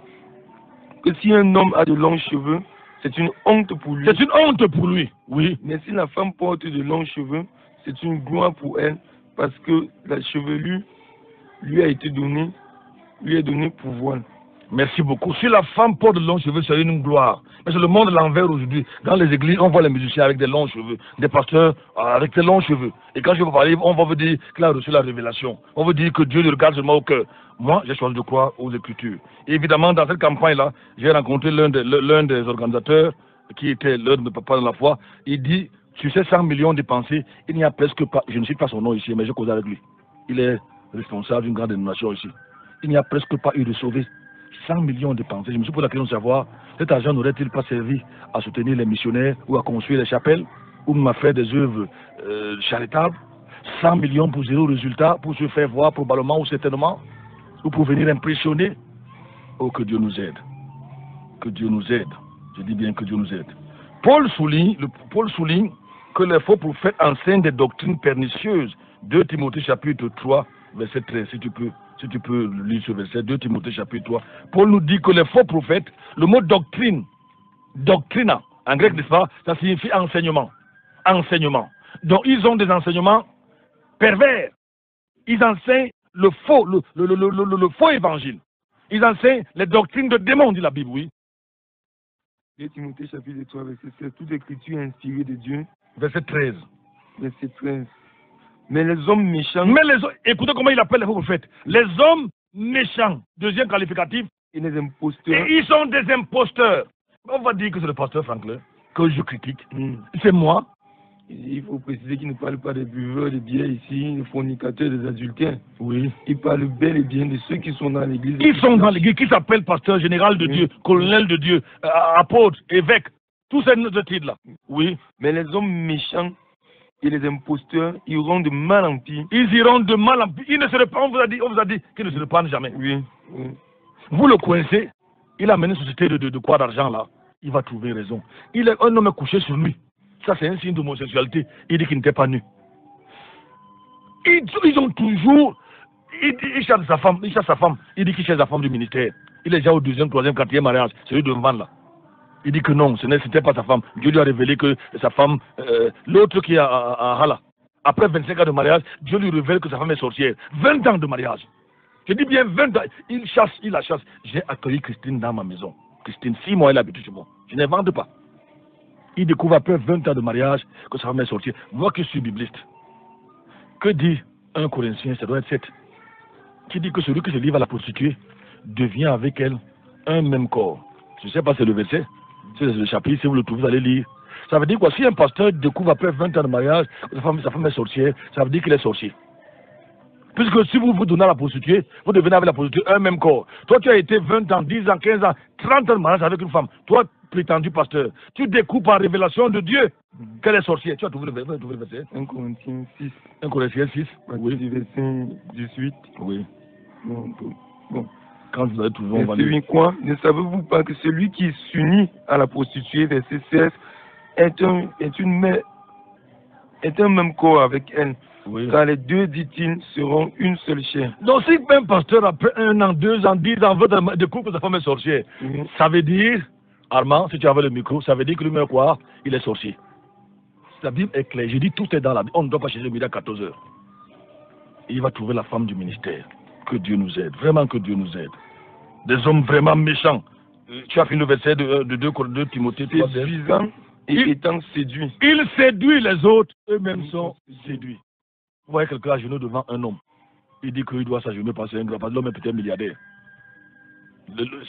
que si un homme a de longs cheveux, c'est une honte pour lui? C'est une honte pour lui, oui. Mais si la femme porte de longs cheveux, c'est une gloire pour elle, parce que la chevelure lui est donnée pour voile. Merci beaucoup. Si la femme porte de longs cheveux, c'est une gloire. Mais c'est le monde de l'envers aujourd'hui. Dans les églises, on voit les musiciens avec des longs cheveux, des pasteurs avec des longs cheveux. Et quand je vais parler, on va vous dire qu'il a reçu la révélation. On va dire que Dieu le regarde seulement au cœur. Moi, j'ai choisi de croire aux Écritures. Et évidemment, dans cette campagne-là, j'ai rencontré l'un des organisateurs, qui était l'un de mes papas dans la foi. Il dit, sur ces 100 millions dépensés, il n'y a presque pas, je ne sais pas son nom ici, mais je cause avec lui. Il est responsable d'une grande dénomination ici. Il n'y a presque pas eu de sauvé. 100 millions dépensés. Je me suis posé la question de savoir, cet argent n'aurait-il pas servi à soutenir les missionnaires ou à construire les chapelles ou à faire des œuvres charitables? 100 millions pour zéro résultat, pour se faire voir probablement ou certainement, ou pour venir impressionner. Oh, que Dieu nous aide. Que Dieu nous aide. Je dis bien que Dieu nous aide. Paul souligne que les faux prophètes enseignent des doctrines pernicieuses. 2 Timothée chapitre 3, verset 13, si tu peux lire ce verset, 2 Timothée chapitre 3. Paul nous dit que les faux prophètes, le mot doctrine, doctrina, en grec, n'est-ce pas, ça signifie enseignement. Enseignement. Donc ils ont des enseignements pervers. Ils enseignent le faux, le faux évangile. Ils enseignent les doctrines de démons, dit la Bible, oui. 2 Timothée chapitre 3, verset 7, toute écriture est inspirée de Dieu. Verset 13. Verset 13. Mais les hommes méchants... Écoutez comment il appelle les faux prophètes. Les hommes méchants, deuxième qualificatif. Et les imposteurs. Et ils sont des imposteurs. On va dire que c'est le pasteur Franklin que je critique. C'est moi. Il faut préciser qu'il ne parle pas des buveurs de bière ici, des fornicateurs, des adultères. Oui. Il parle bel et bien de ceux qui sont dans l'église. Ils sont dans l'église, qui s'appellent pasteur général de Dieu, colonel de Dieu, apôtre, évêque, tous ces titres-là. Oui. Mais les hommes méchants et les imposteurs iront de mal en pire. Ils iront de mal en pire. Ils ne se répandent, on vous a dit qu'ils ne se répandent jamais. Oui. Vous le coincez, il a mené une société de quoi d'argent là. Il va trouver raison. Il est un homme couché sur lui. Ça, c'est un signe d'homosexualité. Il dit qu'il n'était pas nu. Ils ont toujours... Il cherche sa femme. Il dit qu'il cherche sa femme du ministère. Il est déjà au 2e, 3e, 4e mariage. Celui devant là. Il dit que non, ce n'était pas sa femme. Dieu lui a révélé que sa femme... L'autre qui est à Hala. Après 25 ans de mariage, Dieu lui révèle que sa femme est sorcière. 20 ans de mariage. Je dis bien 20 ans. Il la chasse. J'ai accueilli Christine dans ma maison. Christine, 6 mois, elle habite chez moi. Je ne vende pas. Il découvre après 20 ans de mariage que sa femme est sortie. Moi qui suis bibliste, que dit 1 Corinthiens, ça doit être 7, qui dit que celui qui se livre à la prostituée devient avec elle un même corps. Je ne sais pas si c'est le verset, c'est le chapitre, si vous le trouvez, vous allez lire. Ça veut dire quoi? Si un pasteur découvre après 20 ans de mariage que sa femme est sorcière, ça veut dire qu'il est sorcier. Puisque si vous vous donnez à la prostituée, vous devenez avec la prostituée un même corps. Toi, tu as été 20 ans, 10 ans, 15 ans, 30 ans de mariage avec une femme. Toi, prétendu pasteur, tu découvres par révélation de Dieu qu'elle est sorcière. Tu as trouvé le verset? 1 Corinthiens 6. 1 Corinthiens 6. Oui. Du verset 18. Oui. Bon. Quand vous avez trouvé, on va lire. Quoi? Ne savez-vous pas que celui qui s'unit à la prostituée, verset 16, est un même corps avec elle? Oui. Car les deux, dit-il, seront une seule chair. Donc si un pasteur après 1 an, 2 ans, 10 ans veut découvrir que sa femme est sorcière, ça veut dire, Armand, si tu avais le micro, ça veut dire que lui-même quoi? Il est sorcier. La Bible est claire. Je dis tout est dans la Bible. On ne doit pas chercher le midi à 14 h. Il va trouver la femme du ministère. Que Dieu nous aide. Vraiment que Dieu nous aide. Des hommes vraiment méchants. Tu as fini le verset de 2 Timothée 3. Séduisant et étant séduit. Il séduit les autres. Eux-mêmes sont séduits. Vous voyez quelqu'un à genoux devant un homme. Il dit qu'il doit s'agenouiller parce que l'homme est peut-être milliardaire.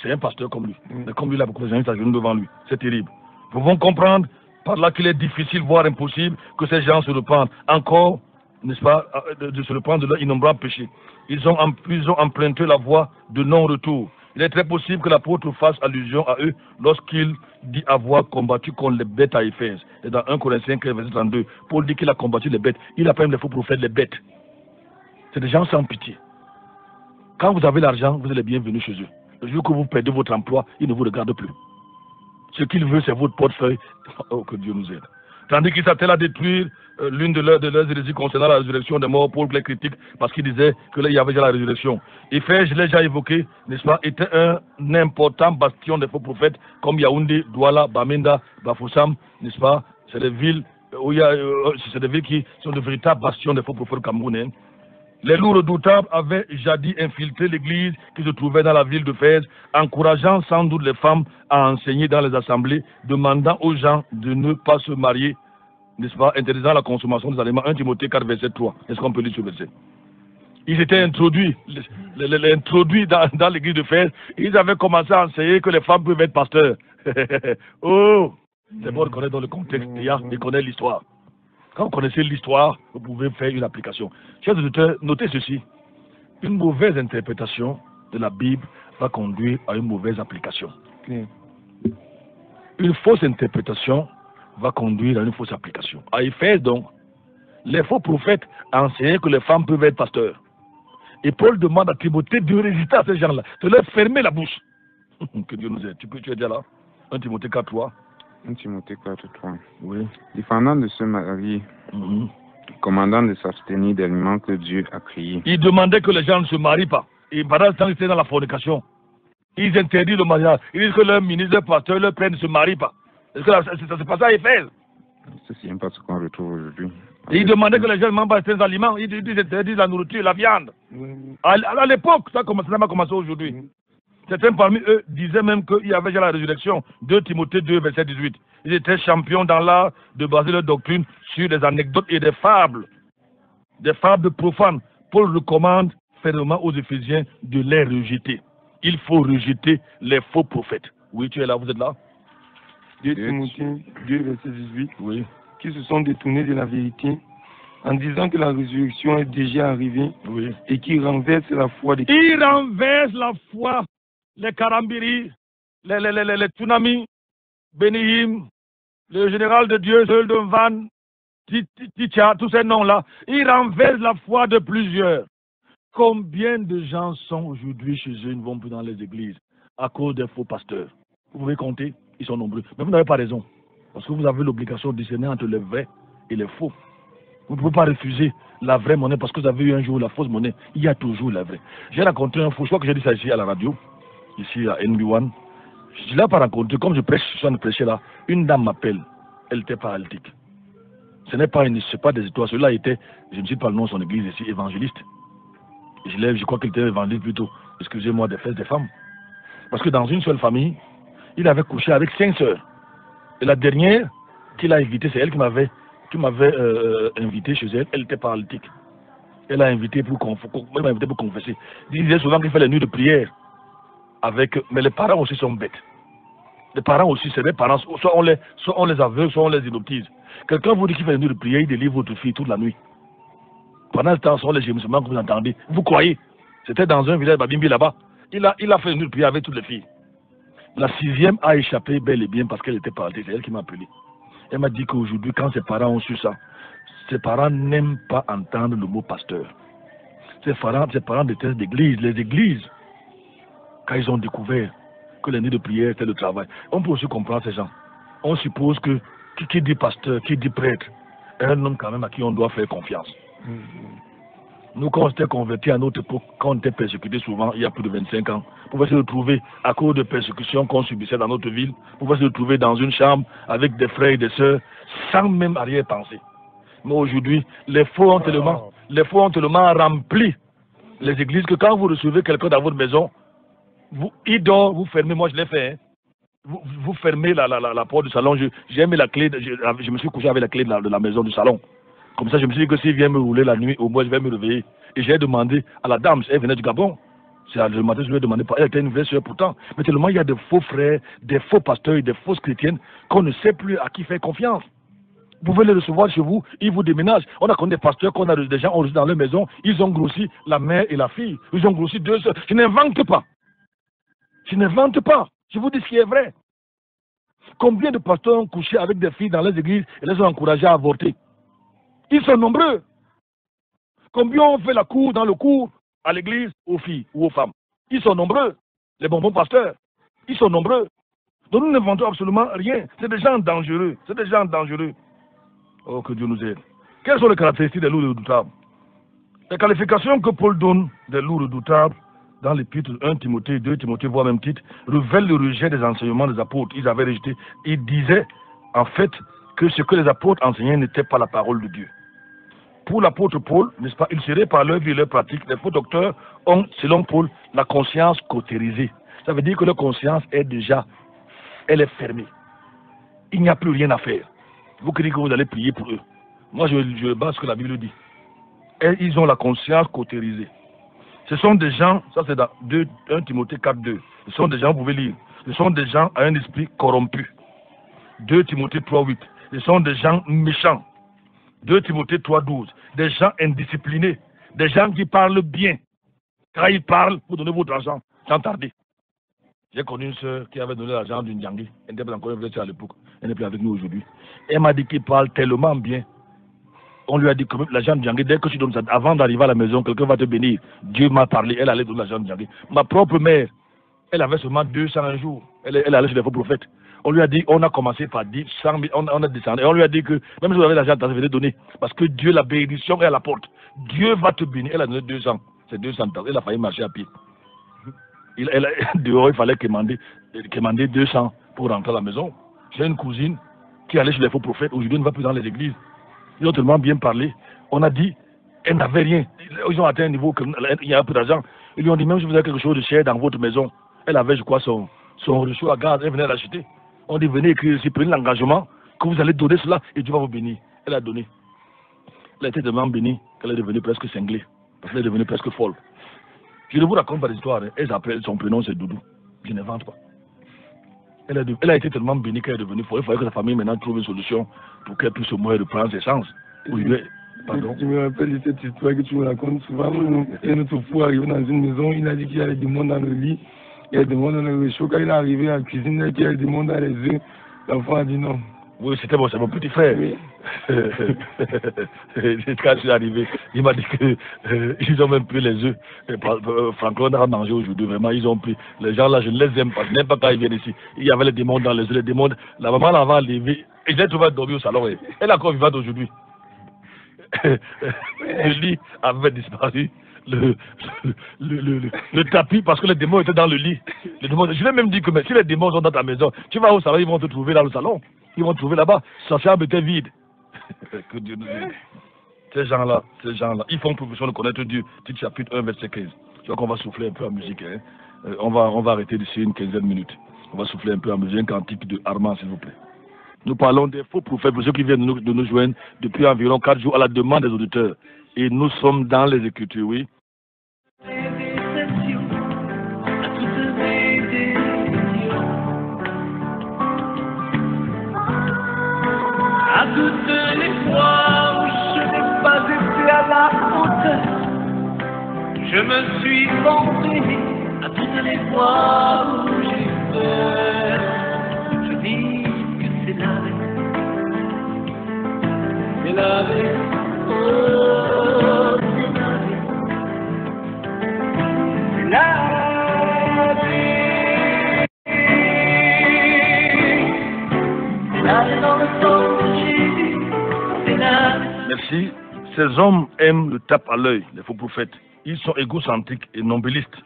C'est un pasteur comme lui. Mais comme lui, il a beaucoup de gens qui s'agenouillent devant lui. C'est terrible. Nous pouvons comprendre par là qu'il est difficile, voire impossible, que ces gens se repentent encore, n'est-ce pas, de se reprendre de leurs innombrables péchés. Ils ont emprunté la voie de non-retour. Il est très possible que l'apôtre fasse allusion à eux lorsqu'il dit avoir combattu contre les bêtes à Éphèse. Et dans 1 Corinthiens 15, verset 32, Paul dit qu'il a combattu les bêtes. Il appelle les faux prophètes les bêtes. C'est des gens sans pitié. Quand vous avez l'argent, vous êtes les bienvenus chez eux. Le jour que vous perdez votre emploi, ils ne vous regardent plus. Ce qu'il veut, c'est votre portefeuille. Oh, que Dieu nous aide. Tandis qu'il s'attelle à détruire l'une de leurs hérésies concernant la résurrection des morts pour les critiques, parce qu'il disait que là, il y avait déjà la résurrection. Éphèse, je l'ai déjà évoqué, n'est-ce pas, était un important bastion des faux prophètes, comme Yaoundé, Douala, Bamenda, Bafoussam, n'est-ce pas. C'est des villes où c'est des villes qui sont de véritables bastions des faux prophètes camerounais. Les loups redoutables avaient jadis infiltré l'église qui se trouvait dans la ville de Fès, encourageant sans doute les femmes à enseigner dans les assemblées, demandant aux gens de ne pas se marier, n'est-ce pas, interdisant la consommation des aliments. 1 Timothée 4, verset 3. Est-ce qu'on peut lire ce verset? Ils étaient introduits, dans l'église de Fès. Ils avaient commencé à enseigner que les femmes peuvent être pasteurs. Oh, c'est bon de connaître dans le contexte, de connaître l'histoire. Quand vous connaissez l'histoire, vous pouvez faire une application. Chers auditeurs, notez ceci. Une mauvaise interprétation de la Bible va conduire à une mauvaise application. Une fausse interprétation va conduire à une fausse application. À Éphèse, donc, les faux prophètes enseignaient que les femmes peuvent être pasteurs. Et Paul demande à Timothée de résister à ces gens-là, de leur fermer la bouche. Que Dieu nous aide. Tu es déjà là? 1 Timothée 4, 3. 1 Timothée 4, 3. Oui. Défendant de se marier, commandant de s'abstenir d'aliments que Dieu a créés. Il demandait que les gens ne se marient pas. Et pendant ce temps, ils étaient dans la fornication. Ils interdisent le mariage. Ils disent que leur ministre, leur pasteur, leur père ne se marient pas. Est-ce que ça se passe à Éphèse? Ceci n'est pas ce qu'on retrouve aujourd'hui. Et il demandait que les gens ne mangent pas certains aliments. Ils interdisent la nourriture, la viande. À l'époque, ça n'a pas commencé aujourd'hui. Certains parmi eux disaient même qu'il y avait déjà la résurrection. 2 Timothée 2, verset 18. Ils étaient champions dans l'art de baser leur doctrine sur des anecdotes et des fables profanes. Paul recommande fermement aux Éphésiens de les rejeter. Il faut rejeter les faux prophètes. Oui, tu es là, vous êtes là? 2 Timothée 2, verset 18. Oui. qui se sont détournés de la vérité en disant que la résurrection est déjà arrivée et qui renverse la foi des chrétiens. Il renverse la foi, les Karambiri, les Tsunami, Benihim, le général de Dieu, Van, Titia, tous ces noms-là. Il renverse la foi de plusieurs. Combien de gens sont aujourd'hui chez eux, ils ne vont plus dans les églises à cause des faux pasteurs? Vous pouvez compter, ils sont nombreux. Mais vous n'avez pas raison. Parce que vous avez l'obligation de discerner entre les vrais et les faux. Vous ne pouvez pas refuser la vraie monnaie parce que vous avez eu un jour la fausse monnaie. Il y a toujours la vraie. J'ai rencontré un faux, je crois que j'ai dit ça ici à la radio, ici à NB1. Je ne l'ai pas rencontré, comme je prêche, je suis en train de prêcher là, une dame m'appelle, elle était paralytique. Ce n'est pas des histoires, celui-là était, je ne sais pas le nom de son église ici, évangéliste. Je crois qu'il était évangéliste plutôt, excusez-moi, des fesses des femmes. Parce que dans une seule famille, il avait couché avec 5 sœurs. Et la dernière qu'il a invitée, c'est elle qui m'avait invité chez elle. Elle était paralytique. Elle m'a invité pour confesser. Il disait souvent qu'il fait les nuits de prière. Mais les parents aussi sont bêtes. Les parents aussi, c'est des parents, soit on les aveugle, soit on les hypnotise. Quelqu'un vous dit qu'il fait les nuits de prière, il délivre votre fille toute la nuit. Pendant ce temps, ce sont les gémissements que vous entendez. Vous croyez? C'était dans un village Babimbi là-bas. Il a fait une nuit de prière avec toutes les filles. La 6e a échappé bel et bien parce qu'elle était paralytique. C'est elle qui m'a appelé. Elle m'a dit qu'aujourd'hui, quand ses parents ont su ça, ses parents n'aiment pas entendre le mot pasteur. Ses parents détestent l'église. Les églises, quand ils ont découvert que les nuits de prière étaient le travail, on peut aussi comprendre ces gens. On suppose que qui dit pasteur, qui dit prêtre, est un homme quand même à qui on doit faire confiance. Nous, quand on s'était convertis à notre époque, quand on était persécutés souvent, il y a plus de 25 ans, on pouvait se retrouver à cause de persécutions qu'on subissait dans notre ville, on pouvait se retrouver dans une chambre avec des frères et des sœurs, sans même arrière-pensée. Mais aujourd'hui, les faux ont tellement rempli les églises que quand vous recevez quelqu'un dans votre maison, il dort, vous fermez, moi je l'ai fait, hein. Vous fermez la porte du salon, j'ai mis la clé, je me suis couché avec la clé de la maison du salon. Comme ça, je me suis dit que s'il vient me rouler la nuit, au moins je vais me réveiller. Et j'ai demandé à la dame, elle venait du Gabon. C'est le matin, je lui ai demandé, elle était une vraie soeur pourtant. Mais tellement il y a des faux frères, des faux pasteurs et des fausses chrétiennes qu'on ne sait plus à qui faire confiance. Vous pouvez les recevoir chez vous, ils vous déménagent. On a connu des pasteurs, qu'on a des gens dans leur maison, ils ont grossi la mère et la fille. Ils ont grossi 2 sœurs. Je n'invente pas. Je vous dis ce qui est vrai. Combien de pasteurs ont couché avec des filles dans les églises et les ont encouragés à avorter? Ils sont nombreux. Combien ont fait dans le cours à l'église aux filles ou aux femmes? Ils sont nombreux. Les bonbons pasteurs, ils sont nombreux. Donc nous n'inventons absolument rien. C'est des gens dangereux. Oh, que Dieu nous aide. Quelles sont les caractéristiques des loups redoutables? Les qualifications que Paul donne des loups redoutables dans l'épître 1 Timothée, 2 Timothée, voire même titre, révèlent le rejet des enseignements des apôtres. Ils avaient rejeté. Ils disaient en fait que ce que les apôtres enseignaient n'était pas la parole de Dieu. Pour l'apôtre Paul, n'est-ce pas, il serait par leur vie et leur pratique, les faux docteurs ont, selon Paul, la conscience cautérisée. Ça veut dire que leur conscience elle est fermée. Il n'y a plus rien à faire. Vous croyez que vous allez prier pour eux. Moi, je base ce que la Bible dit. Et ils ont la conscience cautérisée. Ce sont des gens, ça c'est dans 1 Timothée 4, 2. Ce sont des gens, vous pouvez lire, ce sont des gens à un esprit corrompu. 2 Timothée 3, 8. Ce sont des gens méchants. 2 Timothée 3, 12. Des gens indisciplinés. Des gens qui parlent bien. Quand ils parlent, vous donnez votre argent sans tarder. J'ai connu une soeur qui avait donné l'argent d'une Djangui. Elle n'était pas encore une à l'époque. Elle n'est plus avec nous aujourd'hui. Elle m'a dit qu'il parle tellement bien. On lui a dit que l'argent de Djangui, dès que tu donnes ça, avant d'arriver à la maison, quelqu'un va te bénir. Dieu m'a parlé, elle allait donner l'argent de Djangui. Ma propre mère, elle avait seulement 200 un jour. Elle allait chez les faux prophètes. On lui a dit, on a commencé par 10, 100 000, on a descendu. Et on lui a dit que même si vous avez l'argent, vous venez donner. Parce que Dieu, la bénédiction est à la porte. Dieu va te bénir. Elle a donné 200. C'est 200 ans. Elle a failli marcher à pied. Dehors, il fallait commander 200 pour rentrer à la maison. J'ai une cousine qui allait chez les faux prophètes. Aujourd'hui, elle ne va plus dans les églises. Ils ont tellement bien parlé. On a dit, elle n'avait rien. Ils ont atteint un niveau qu'il y a un peu d'argent. Ils lui ont dit, même si vous avez quelque chose de cher dans votre maison, elle avait, je crois, son reçu à gaz, elle venait l'acheter. On dit, venez écrire ici, prenez l'engagement que vous allez donner cela et Dieu va vous bénir. Elle a donné. Elle a été tellement bénie qu'elle est devenue presque cinglée. Parce qu'elle est devenue presque folle. Je ne vous raconte pas l'histoire. Elle s'appelle, son prénom c'est Doudou. Je n'invente pas. Elle a été tellement bénie qu'elle est devenue folle. Il fallait que sa famille maintenant trouve une solution pour qu'elle puisse au moins reprendre ses sens. Pardon. Je me rappelle de cette histoire que tu me racontes souvent. Et notre fou arrivé dans une maison, il a dit qu'il y a des démons dans le lit, il y a des démons dans le réchaud. Quand il est arrivé à la cuisine, il y a des démons dans les œufs. L'enfant a dit non. Oui, c'est mon petit frère. Oui. Quand je suis arrivé, il m'a dit que ils ont même pris les œufs. Franklin a mangé aujourd'hui, vraiment, ils ont pris. Les gens là, je ne les aime pas. Je n'aime pas quand ils viennent ici. Il y avait les démons dans les œufs, les démons. La maman l'avait levé. Et je l'ai trouvé dormir au salon. Elle est encore vivante aujourd'hui. Le lit avait disparu. Le tapis, parce que les démons étaient dans le lit. Les démons, je l'ai même dit que mais si les démons sont dans ta maison, tu vas au salon, ils vont te trouver dans le salon. Ils vont te trouver là-bas. Sa chambre était vide. Que Dieu nous aide. Ces gens-là, ils font profession de connaître Dieu. Titre chapitre 1, verset 15. Tu vois qu'on va souffler un peu en musique. Hein? On va arrêter d'ici une quinzaine de minutes. On va souffler un peu en musique, un cantique de Armand, s'il vous plaît. Nous parlons des faux prophètes, pour ceux qui viennent de nous joindre depuis environ 4 jours à la demande des auditeurs. Et nous sommes dans les Écritures, oui. À toutes les fois où je n'ai pas été à la hauteur, je me suis vanté. À toutes les fois où j'ai peur, je dis que c'est la vie. C'est la vie. Oh, c'est la vie. C'est la vie. C'est la vie dans le sang. Merci. Ces hommes aiment le tape à l'œil, les faux prophètes. Ils sont égocentriques et nombrilistes.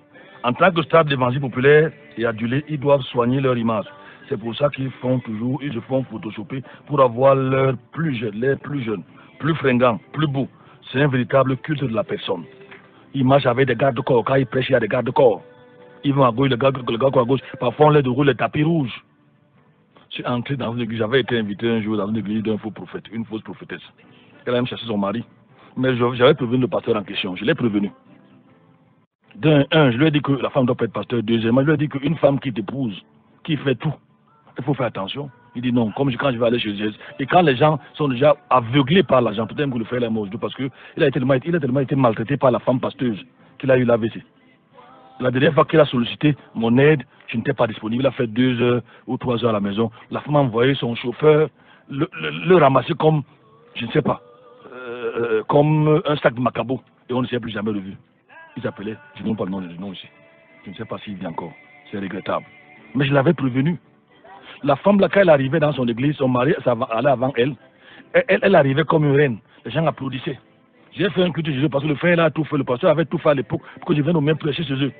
En tant que stade d'évangile populaire et adulé, ils doivent soigner leur image. C'est pour ça qu'ils se font photoshopper pour avoir l'air plus jeune, plus fringant, plus beau. C'est un véritable culte de la personne. Ils marchent avec des gardes-corps. Quand ils prêchent, il y a des gardes-corps. Ils vont à gauche, le gars à gauche. Parfois, on les déroule les tapis rouges. Je suis entré dans une église, j'avais été invité un jour dans une église d'un faux prophète, une fausse prophétesse. Elle a même cherché son mari. Mais j'avais prévenu le pasteur en question, je l'ai prévenu. Je lui ai dit que la femme doit pas être pasteur. Deuxièmement, je lui ai dit qu'une femme qui t'épouse, qui fait tout, il faut faire attention. Il dit non, comme quand je vais aller chez Jésus. Et quand les gens sont déjà aveuglés par l'argent, peut-être que le frère est mort, parce qu'il a tellement été maltraité par la femme pasteuse qu'il a eu l'AVC. La dernière fois qu'il a sollicité mon aide, je n'étais pas disponible. Il a fait 2 heures ou 3 heures à la maison. La femme a envoyé son chauffeur le ramasser comme, je ne sais pas, comme un sac de macabo. Et on ne s'est plus jamais revu. Ils appelaient, je ne donne pas le nom du nom ici. Je ne sais pas s'il vit encore. C'est regrettable. Mais je l'avais prévenu. La femme, là, quand elle arrivait dans son église, son mari allait avant elle. Elle arrivait comme une reine. Les gens applaudissaient. J'ai fait un culte chez eux parce que le frère a tout fait. Le pasteur avait tout fait à l'époque pour que je vienne au même prêcher chez eux.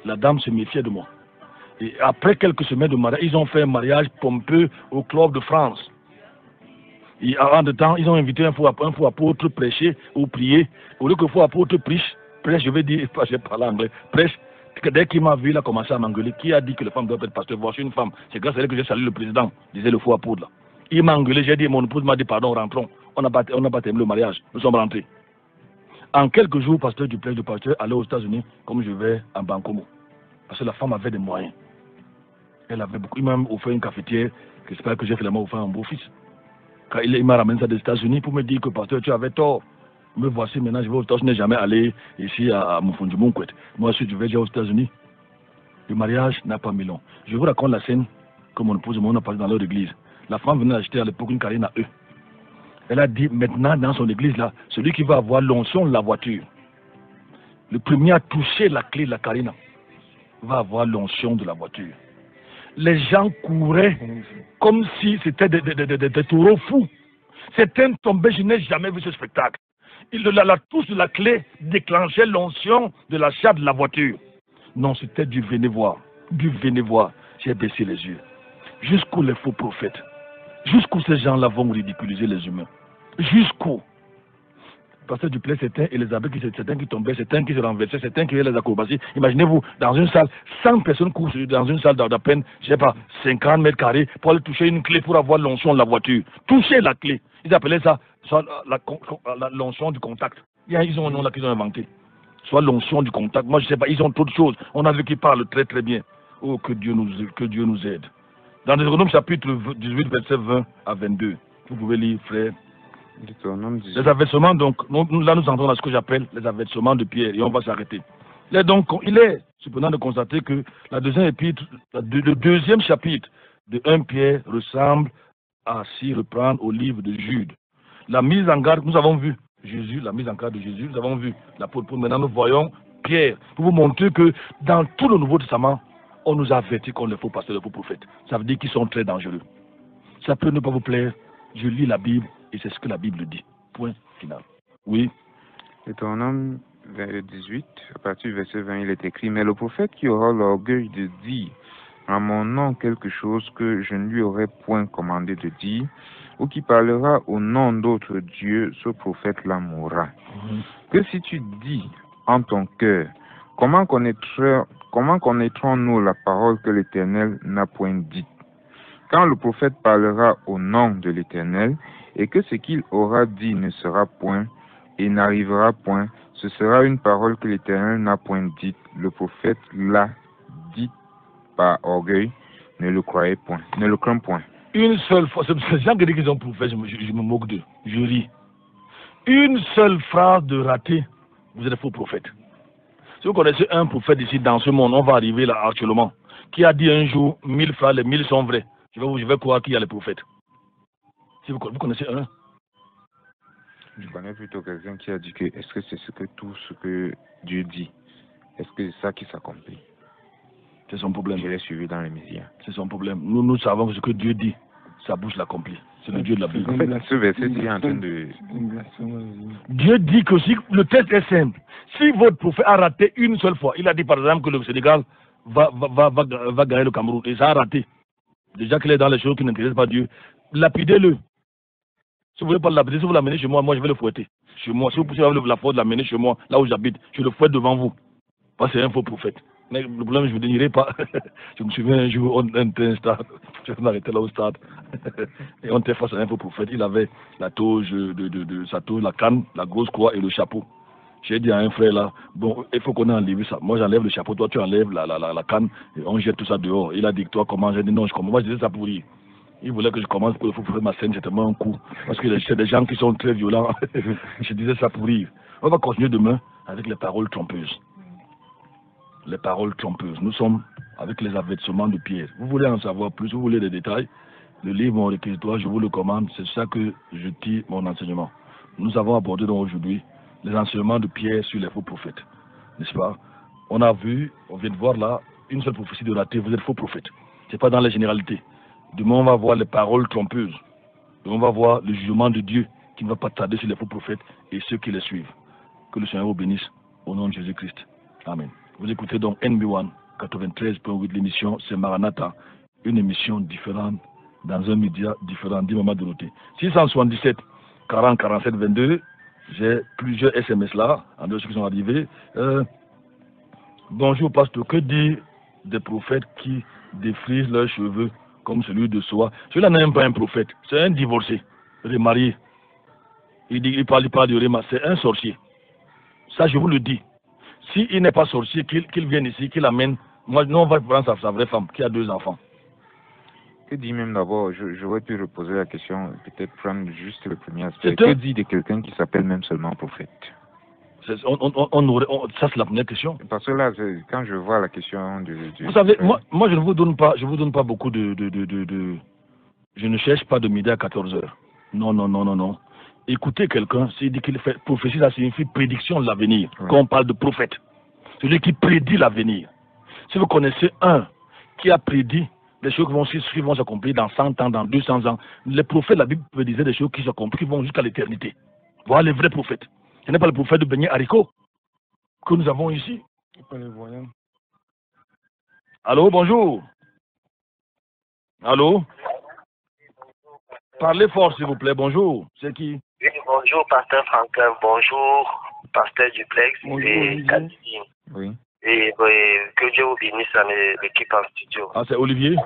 La dame se méfiait de moi. Et après quelques semaines de mariage, ils ont fait un mariage pompeux au Club de France. Et en de temps, ils ont invité un faux apôtre prêcher ou prier. Au lieu que le faux apôtre prêche, je vais dire, je parle anglais, prêche. Dès qu'il m'a vu, il a commencé à m'engueuler. Qui a dit que les femmes doivent être pasteur? Voici une femme. C'est grâce à elle que j'ai salué le président, disait le faux apôtre là. Il m'a engueulé, j'ai dit, mon épouse m'a dit, pardon, rentrons. On n'a pas terminé le mariage. Nous sommes rentrés. En quelques jours, pasteur Duplessis, le pasteur, allait aux États-Unis, comme je vais en Bancomo. Parce que la femme avait des moyens. Elle avait beaucoup. Il m'a offert une cafetière, j'espère que j'ai finalement offert un beau-fils. Quand il m'a ramené ça des États-Unis pour me dire que pasteur, tu avais tort. Me voici maintenant, je vais aux États-Unis. Je n'ai jamais allé ici à Moufoundjoumounkwet. Moi, je vais déjà aux États-Unis. Le mariage n'a pas mis long. Je vous raconte la scène que mon épouse et moi on a passé dans leur église. La femme venait acheter à l'époque une carine à eux. Elle a dit maintenant dans son église là, celui qui va avoir l'onction de la voiture, le premier à toucher la clé de la carine va avoir l'onction de la voiture. Les gens couraient comme si c'était des taureaux fous. Certains tombaient, je n'ai jamais vu ce spectacle. La touche de la clé déclenchait l'onction de l'achat de la voiture. Non, c'était du venez voir. Du venez voir. J'ai baissé les yeux. Jusqu'où les faux prophètes, jusqu'où ces gens-là vont ridiculiser les humains. Jusqu'où? Pasteur Duplessis, c'était Elisabeth, c'est un qui tombait, c'est un qui se renversait, c'est un qui faisait les acrobaties. Imaginez-vous, dans une salle, 100 personnes courent dans une salle d'à peine, je ne sais pas, 50 mètres carrés, pour aller toucher une clé pour avoir l'onction de la voiture. Toucher la clé. Ils appelaient ça l'onction du contact. Ils ont un nom là qu'ils ont inventé. Soit l'onction du contact. Moi, je ne sais pas, ils ont trop de choses. On a vu qu'ils parlent très très bien. Oh, que Dieu nous aide. Dans Deutéronome chapitre 18, verset 20 à 22. Vous pouvez lire, frère. Deutéronome 18. Les avertissements, donc, là nous entrons dans ce que j'appelle les avertissements de Pierre et on va s'arrêter. Il est cependant de constater que le deuxième chapitre de 1 Pierre ressemble à s'y reprendre au livre de Jude. La mise en garde, nous avons vu Jésus, la mise en garde de Jésus, nous avons vu l'apôtre Paul. Maintenant nous voyons Pierre pour vous montrer que dans tout le Nouveau Testament, on nous a averti qu'on les faux pasteurs, les faux prophètes. Ça veut dire qu'ils sont très dangereux. Ça peut ne pas vous plaire, je lis la Bible et c'est ce que la Bible dit. Point final. Oui. Deutéronome 18, à partir du verset 20, il est écrit: mais le prophète qui aura l'orgueil de dire en mon nom quelque chose que je ne lui aurais point commandé de dire, ou qui parlera au nom d'autres dieux, ce prophète-là mourra. Que si tu dis en ton cœur, comment connaîtrons-nous la parole que l'Éternel n'a point dite? Quand le prophète parlera au nom de l'Éternel, et que ce qu'il aura dit ne sera point, et n'arrivera point, ce sera une parole que l'Éternel n'a point dite. Le prophète l'a dit par orgueil, ne le croyez point, ne le crains point. Une seule fois, c'est ces gens qui disent qu'ils sont prophètes, je me moque d'eux, je ris. Une seule phrase de raté, vous êtes faux prophète. Si vous connaissez un prophète ici dans ce monde, on va arriver là actuellement, qui a dit un jour, 1000 phrases, les 1000 sont vraies. Je vais croire qu'il y a les prophètes. Si vous connaissez un. Je connais plutôt quelqu'un qui a dit que est-ce que c'est tout ce que Dieu dit, est-ce que c'est ça qui s'accomplit? C'est son problème. Je l'ai suivi dans les médias. C'est son problème. Nous savons que ce que Dieu dit, sa bouche l'accomplit. C'est le Dieu de la Bible. En fait, ce verset est en train de... Dieu dit que si le test est simple, si votre prophète a raté une seule fois, il a dit par exemple que le Sénégal va gagner le Cameroun, et ça a raté. Déjà qu'il est dans les choses qui n'intéressent pas Dieu, lapidez-le. Si vous voulez pas lapider, si vous l'amenez chez moi, moi je vais le fouetter. Chez moi, si vous poussez la faute de l'amener chez moi, là où j'habite, je le fouette devant vous. Parce que c'est un faux prophète. Mais le problème, je ne vous dénierai pas. Je me souviens un jour, on était un stade, je m'arrêtais là au stade, et on était face à un faux prophète. Il avait la toge de sa toge, la canne, la grosse croix et le chapeau. J'ai dit à un frère là, bon, il faut qu'on enlève ça. Moi j'enlève le chapeau, toi tu enlèves la canne, et on jette tout ça dehors. Il a dit, toi comment? J'ai dit non, je commence. Moi je disais ça pour rire. Il voulait que je commence pour le faux prophète, ma scène, c'était tellement un coup. Parce que c'est des gens qui sont très violents. Je disais ça pour rire. On va continuer demain avec les paroles trompeuses. Les paroles trompeuses. Nous sommes avec les avertissements de Pierre. Vous voulez en savoir plus, vous voulez des détails, le livre Mon réquisitoire, je vous le commande, c'est ça que je tire mon enseignement. Nous avons abordé donc aujourd'hui les enseignements de Pierre sur les faux prophètes, n'est-ce pas? On a vu, on vient de voir là, une seule prophétie de raté, vous êtes faux prophète. Ce n'est pas dans les généralités. Demain, on va voir les paroles trompeuses. Et on va voir le jugement de Dieu qui ne va pas tarder sur les faux prophètes et ceux qui les suivent. Que le Seigneur vous bénisse au nom de Jésus-Christ. Amen. Vous écoutez donc NB1 93.8, l'émission c'est Maranatha, une émission différente dans un média différent du moment de noter. 677 40 47 22, j'ai plusieurs SMS là, en deux ceux qui sont arrivés. Bonjour pasteur, que dit des prophètes qui défrisent leurs cheveux comme celui de Soa? Celui-là n'est même pas un prophète, c'est un divorcé, remarié. Il parle de Réma, c'est un sorcier. Ça je vous le dis. S'il n'est pas sorcier, qu'il vienne ici, qu'il amène, moi, nous on va prendre sa vraie femme qui a 2 enfants. Que dit même d'abord, j'aurais pu reposer la question, peut-être prendre juste le premier aspect. Que dit de quelqu'un qui s'appelle même seulement prophète? Ça c'est la première question. Parce que là, quand je vois la question vous savez, moi je ne vous donne pas beaucoup de... Je ne cherche pas de midi à 14 heures. Non. Écoutez quelqu'un, s'il dit qu'il fait prophétie, ça signifie prédiction de l'avenir. Oui. Quand on parle de prophète, celui qui prédit l'avenir. Si vous connaissez un qui a prédit des choses qui vont s'accomplir dans 100 ans, dans 200 ans, les prophètes, la Bible disait des choses qui s'accomplissent, qui vont jusqu'à l'éternité. Voilà les vrais prophètes. Ce n'est pas le prophète de Beignet Haricot que nous avons ici. Pas les voyants. Allô, bonjour. Allô? Parlez fort, s'il vous plaît. Bonjour. C'est qui? Oui, bonjour, pasteur Franklin. Bonjour, pasteur Duplex. Et Cathy. Oui. Et que Dieu vous bénisse à l'équipe en studio. Ah, c'est Olivier?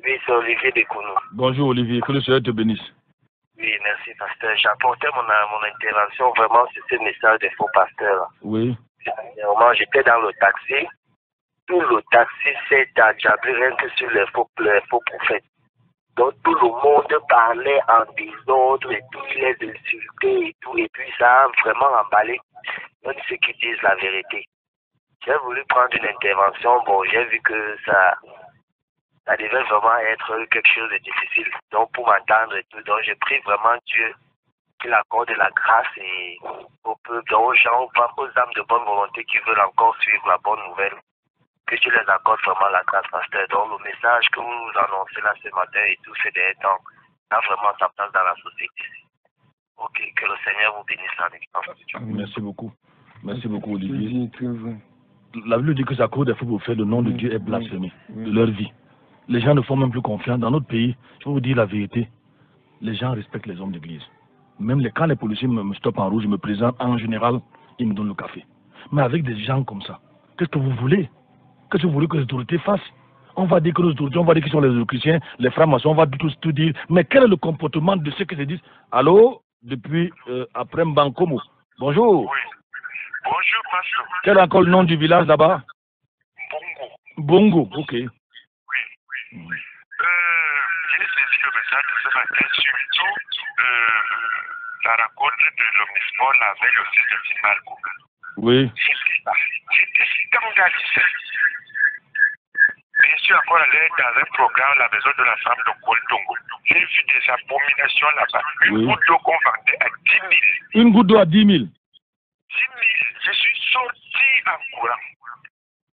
Oui, c'est Olivier Dekounou. Bonjour, Olivier. Que le Seigneur te bénisse. Oui, merci, pasteur. J'apportais mon intervention vraiment sur ce message des faux pasteurs. Oui. Vraiment, j'étais dans le taxi tout le taxi s'est endiablé rien que sur les faux prophètes. Donc tout le monde parlait en désordre et tout, les insultés et tout, et puis ça a vraiment emballé même ceux qui disent la vérité. J'ai voulu prendre une intervention, bon, j'ai vu que ça devait vraiment être quelque chose de difficile, donc pour m'entendre et tout, donc j'ai pris vraiment Dieu qu'il accorde la grâce et au peuple, aux gens, aux âmes de bonne volonté qui veulent encore suivre la bonne nouvelle, que Dieu les accorde vraiment la grâce, pasteur. Donc le message que vous annoncez là ce matin et tout ces derniers temps a vraiment sa place dans la société. Ok, que le Seigneur vous bénisse en extension. Merci beaucoup. Merci beaucoup, Olivier. La Bible dit que ça cause des faux prophètes, le nom de Dieu est blasphémé de leur vie. Les gens ne font même plus confiance. Dans notre pays, je vais vous dire la vérité, les gens respectent les hommes d'église. Même quand les policiers me stoppent en rouge, je me présente, en général, ils me donnent le café. Mais avec des gens comme ça, qu'est-ce que vous voulez? Qu'est-ce que vous voulez que les autorités fassent? On va dire que les autorités, on va dire qu'ils sont les chrétiens, les francs-maçons, on va tout dire. Mais quel est le comportement de ceux qui se disent allô, depuis après Mbankomo? Bonjour. Oui. Bonjour, pasteur. Quel est encore le nom du village là-bas? Bongo. Bongo, ok. Oui. J'ai saisi le message de ce matin, surtout la rencontre de l'Omnisport la veille aussi de Timalco. Oui. J'étais scandalisé. Je suis encore allé dans un programme, la maison de la femme de Koldongo. J'ai vu des abominations là-bas. Une goutte d'eau qu'on vendait à 10 000. Une goutte d'eau à 10 000. 10 000. Je suis sorti en courant.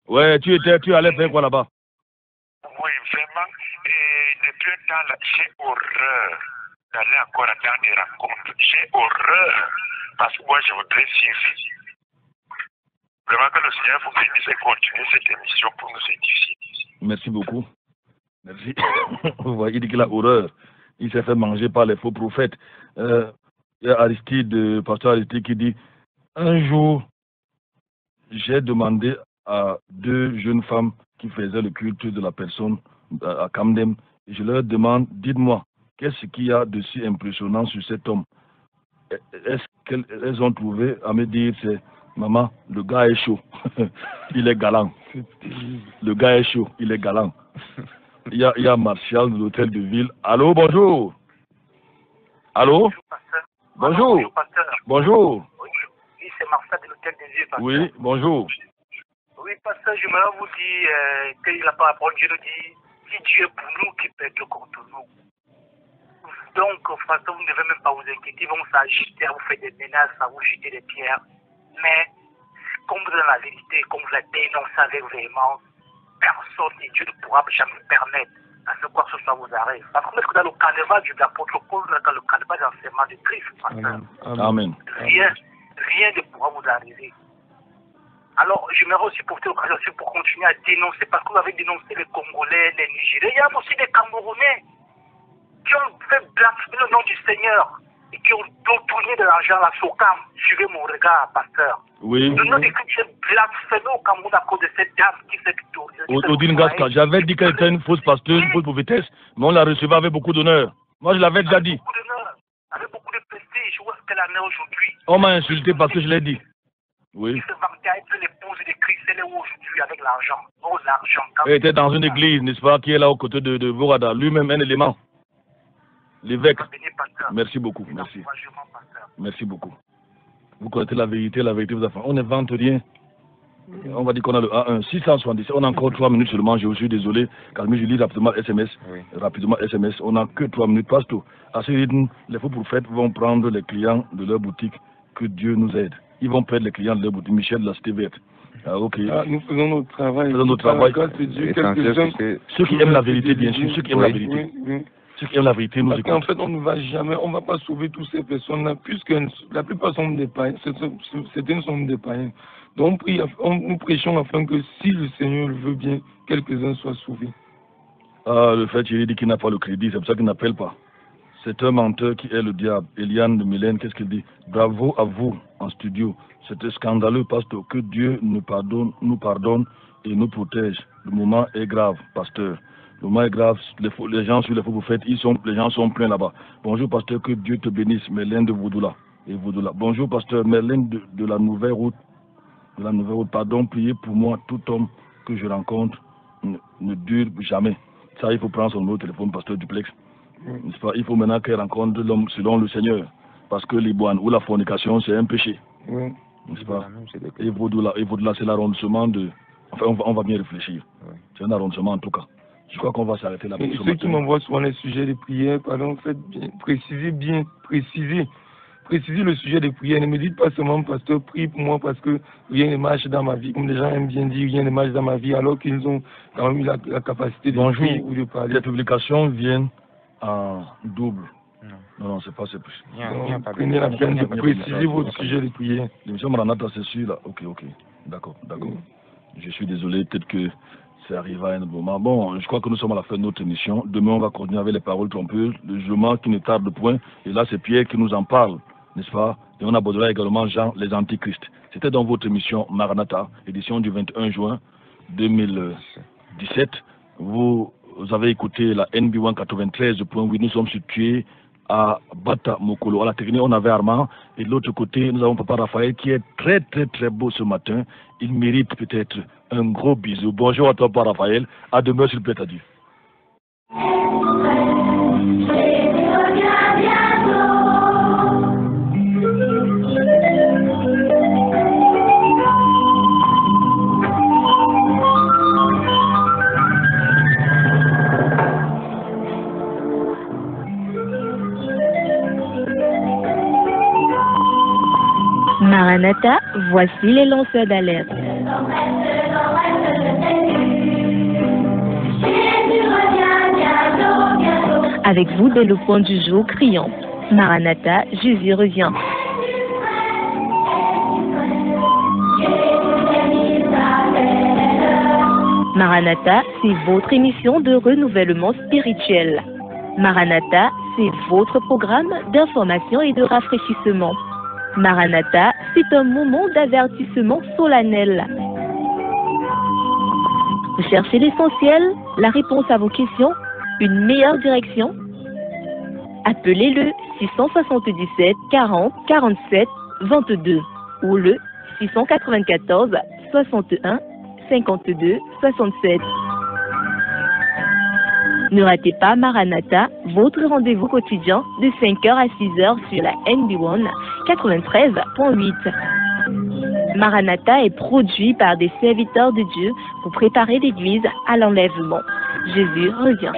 Ouais, tu allais faire quoi là-bas? Oui, vraiment. Et depuis un temps, là, j'ai horreur d'aller encore dans des rencontres. J'ai horreur. Parce que moi, je voudrais suivre. Vraiment que le Seigneur vous bénisse et continue cette émission pour nous édifier. Merci beaucoup. Merci. Vous voyez, il dit qu'il a horreur. Il s'est fait manger par les faux prophètes. Il y a Aristide, pasteur Aristide, qui dit un jour, j'ai demandé à 2 jeunes femmes qui faisaient le culte de la personne à Camden, et je leur demande, dites-moi, qu'est-ce qu'il y a de si impressionnant sur cet homme? Est-ce qu'elles ont trouvé à me dire, c'est maman, le gars est chaud, il est galant. Le gars est chaud, il est galant. Il y a Martial de l'hôtel de ville. Allô, bonjour. Allô? Bonjour, pasteur. Bonjour. Bonjour, pasteur. Bonjour. Oui, c'est Martial de l'hôtel de ville, pasteur. Oui, bonjour. Oui, pasteur, je voudrais vous dire que la parole de Dieu nous dit, si Dieu est pour nous, qui peut être contre nous. Donc, pasteur, vous ne devez même pas vous inquiéter, ils vont s'agiter à vous faire des menaces, à vous jeter des pierres. Mais, comme vous êtes dans la vérité, comme vous la dénoncez avec véhémence, personne et Dieu ne pourra jamais permettre à ce quoi que ce soit vous arrive. Parce que dans le carnaval de l'apôtre Paul, dans le carnaval d'enseignement de Christ, pasteur, Amen. rien ne pourra vous arriver. Alors, j'aimerais aussi profiter de l'occasion pour continuer à dénoncer, parce que vous avez dénoncé les Congolais, les Nigériens, il y a aussi des Camerounais qui ont fait blasphémer le nom du Seigneur et qui ont tourné de l'argent à la Socam. Suivez mon regard, pasteur. Oui. Le nom de Christ est blasphémé au Cameroun à cause de cette dame qui s'est tournée. Odile Ngaska, j'avais dit qu'elle était une fausse passeuse, une fausse prophétesse, mais on la recevait avec beaucoup d'honneur. Moi, je l'avais déjà dit. Beaucoup d'honneur, avec beaucoup de prestige. Où est-ce qu'elle en est aujourd'hui? On m'a insulté parce que je l'ai dit. Oui. Il se vantait à être l'épouse de Christ, elle est où aujourd'hui avec l'argent? Oh, l'argent. Elle était dans une église, n'est-ce pas, qui est là aux côtés de Vorada, lui-même un élément. L'évêque. Merci beaucoup, merci. Merci beaucoup. Vous connaissez la vérité vous a fait. On n'invente rien. On va dire qu'on a le A1, 677. On a encore 3 minutes seulement. Je suis désolé. Calmez, je lis rapidement SMS. Oui. Rapidement SMS. On n'a que 3 minutes. Pasteur, à ce rythme, les faux prophètes vont prendre les clients de leur boutique. Que Dieu nous aide. Ils vont perdre les clients de leur boutique. Michel, la cité verte. Ah, ok. Nous faisons notre travail. Faisons notre travail. Ceux qui aiment la vérité, bien sûr. Ceux qui aiment la vérité. Oui. Ceux qui aiment la vérité nous écoutent. En fait, on ne va jamais, on ne va pas sauver toutes ces personnes-là, puisque la plupart sont des païens, certaines sont des païens. Donc, nous prêchons afin que si le Seigneur le veut bien, quelques-uns soient sauvés. Ah, le fait, il dit qu'il n'a pas le crédit, c'est pour ça qu'il n'appelle pas. C'est un menteur qui est le diable. Eliane de Mylène, qu'est-ce qu'il dit? Bravo à vous en studio. C'était scandaleux, pasteur. Que Dieu nous pardonne et nous protège. Le moment est grave, pasteur. Le moment est grave. Les gens sur les faux prophètes, les gens sont pleins là-bas. Bonjour, pasteur, que Dieu te bénisse. Mélène de Vaudoula. Bonjour, pasteur, Mélène de la nouvelle route. Pardon, priez pour moi, tout homme que je rencontre ne dure jamais. Ça, il faut prendre son numéro de téléphone, pasteur Duplex. N'est-ce pas? Il faut maintenant qu'elle rencontre l'homme selon le Seigneur. Parce que l'iboine ou la fornication, c'est un péché. N'est-ce pas? Et Vaudou-là, c'est l'arrondissement de... Enfin, on va bien réfléchir. C'est un arrondissement en tout cas. Je crois qu'on va s'arrêter là. Ceux qui m'envoient souvent les sujets de prière, pardon, faites bien, précisez le sujet des prières. Ne me dites pas seulement, pasteur, prie pour moi parce que rien ne marche dans ma vie. Comme les gens aiment bien dire, rien ne marche dans ma vie, alors qu'ils ont quand même eu la capacité de prier ou de parler. Les publications viennent en double. Non, c'est pas ce plus. Prenez la peine de préciser votre sujet de prière. L'émission Maranatha, c'est sûr là. Ok. D'accord. Je suis désolé, peut-être que ça arrive à un autre moment. Bon, je crois que nous sommes à la fin de notre émission. Demain, on va continuer avec les paroles trompeuses, le jugement qui ne tarde point. Et là, c'est Pierre qui nous en parle, n'est-ce pas? Et on abordera également Jean, les antichrists. C'était dans votre émission Maranatha, édition du 21 juin 2017. Vous avez écouté la NB1 93.8. Nous sommes situés à Bata Mokolo. À la technique, on avait Armand. Et de l'autre côté, nous avons Papa Raphaël qui est très beau ce matin. Il mérite peut-être un gros bisou. Bonjour à toi, Papa Raphaël. À demain, s'il plaît, à Dieu. Maranatha, voici les lanceurs d'alerte. Avec vous, dès le point du jour, criant Maranatha, Jésus revient. Maranatha, c'est votre émission de renouvellement spirituel. Maranatha, c'est votre programme d'information et de rafraîchissement. Maranatha, c'est un moment d'avertissement solennel. Vous cherchez l'essentiel, la réponse à vos questions, une meilleure direction? Appelez le 677 40 47 22 ou le 694 61 52 67. Ne ratez pas Maranatha, votre rendez-vous quotidien de 5h à 6h sur la NB1 93.8. Maranatha est produit par des serviteurs de Dieu pour préparer l'Église à l'enlèvement. Jésus revient.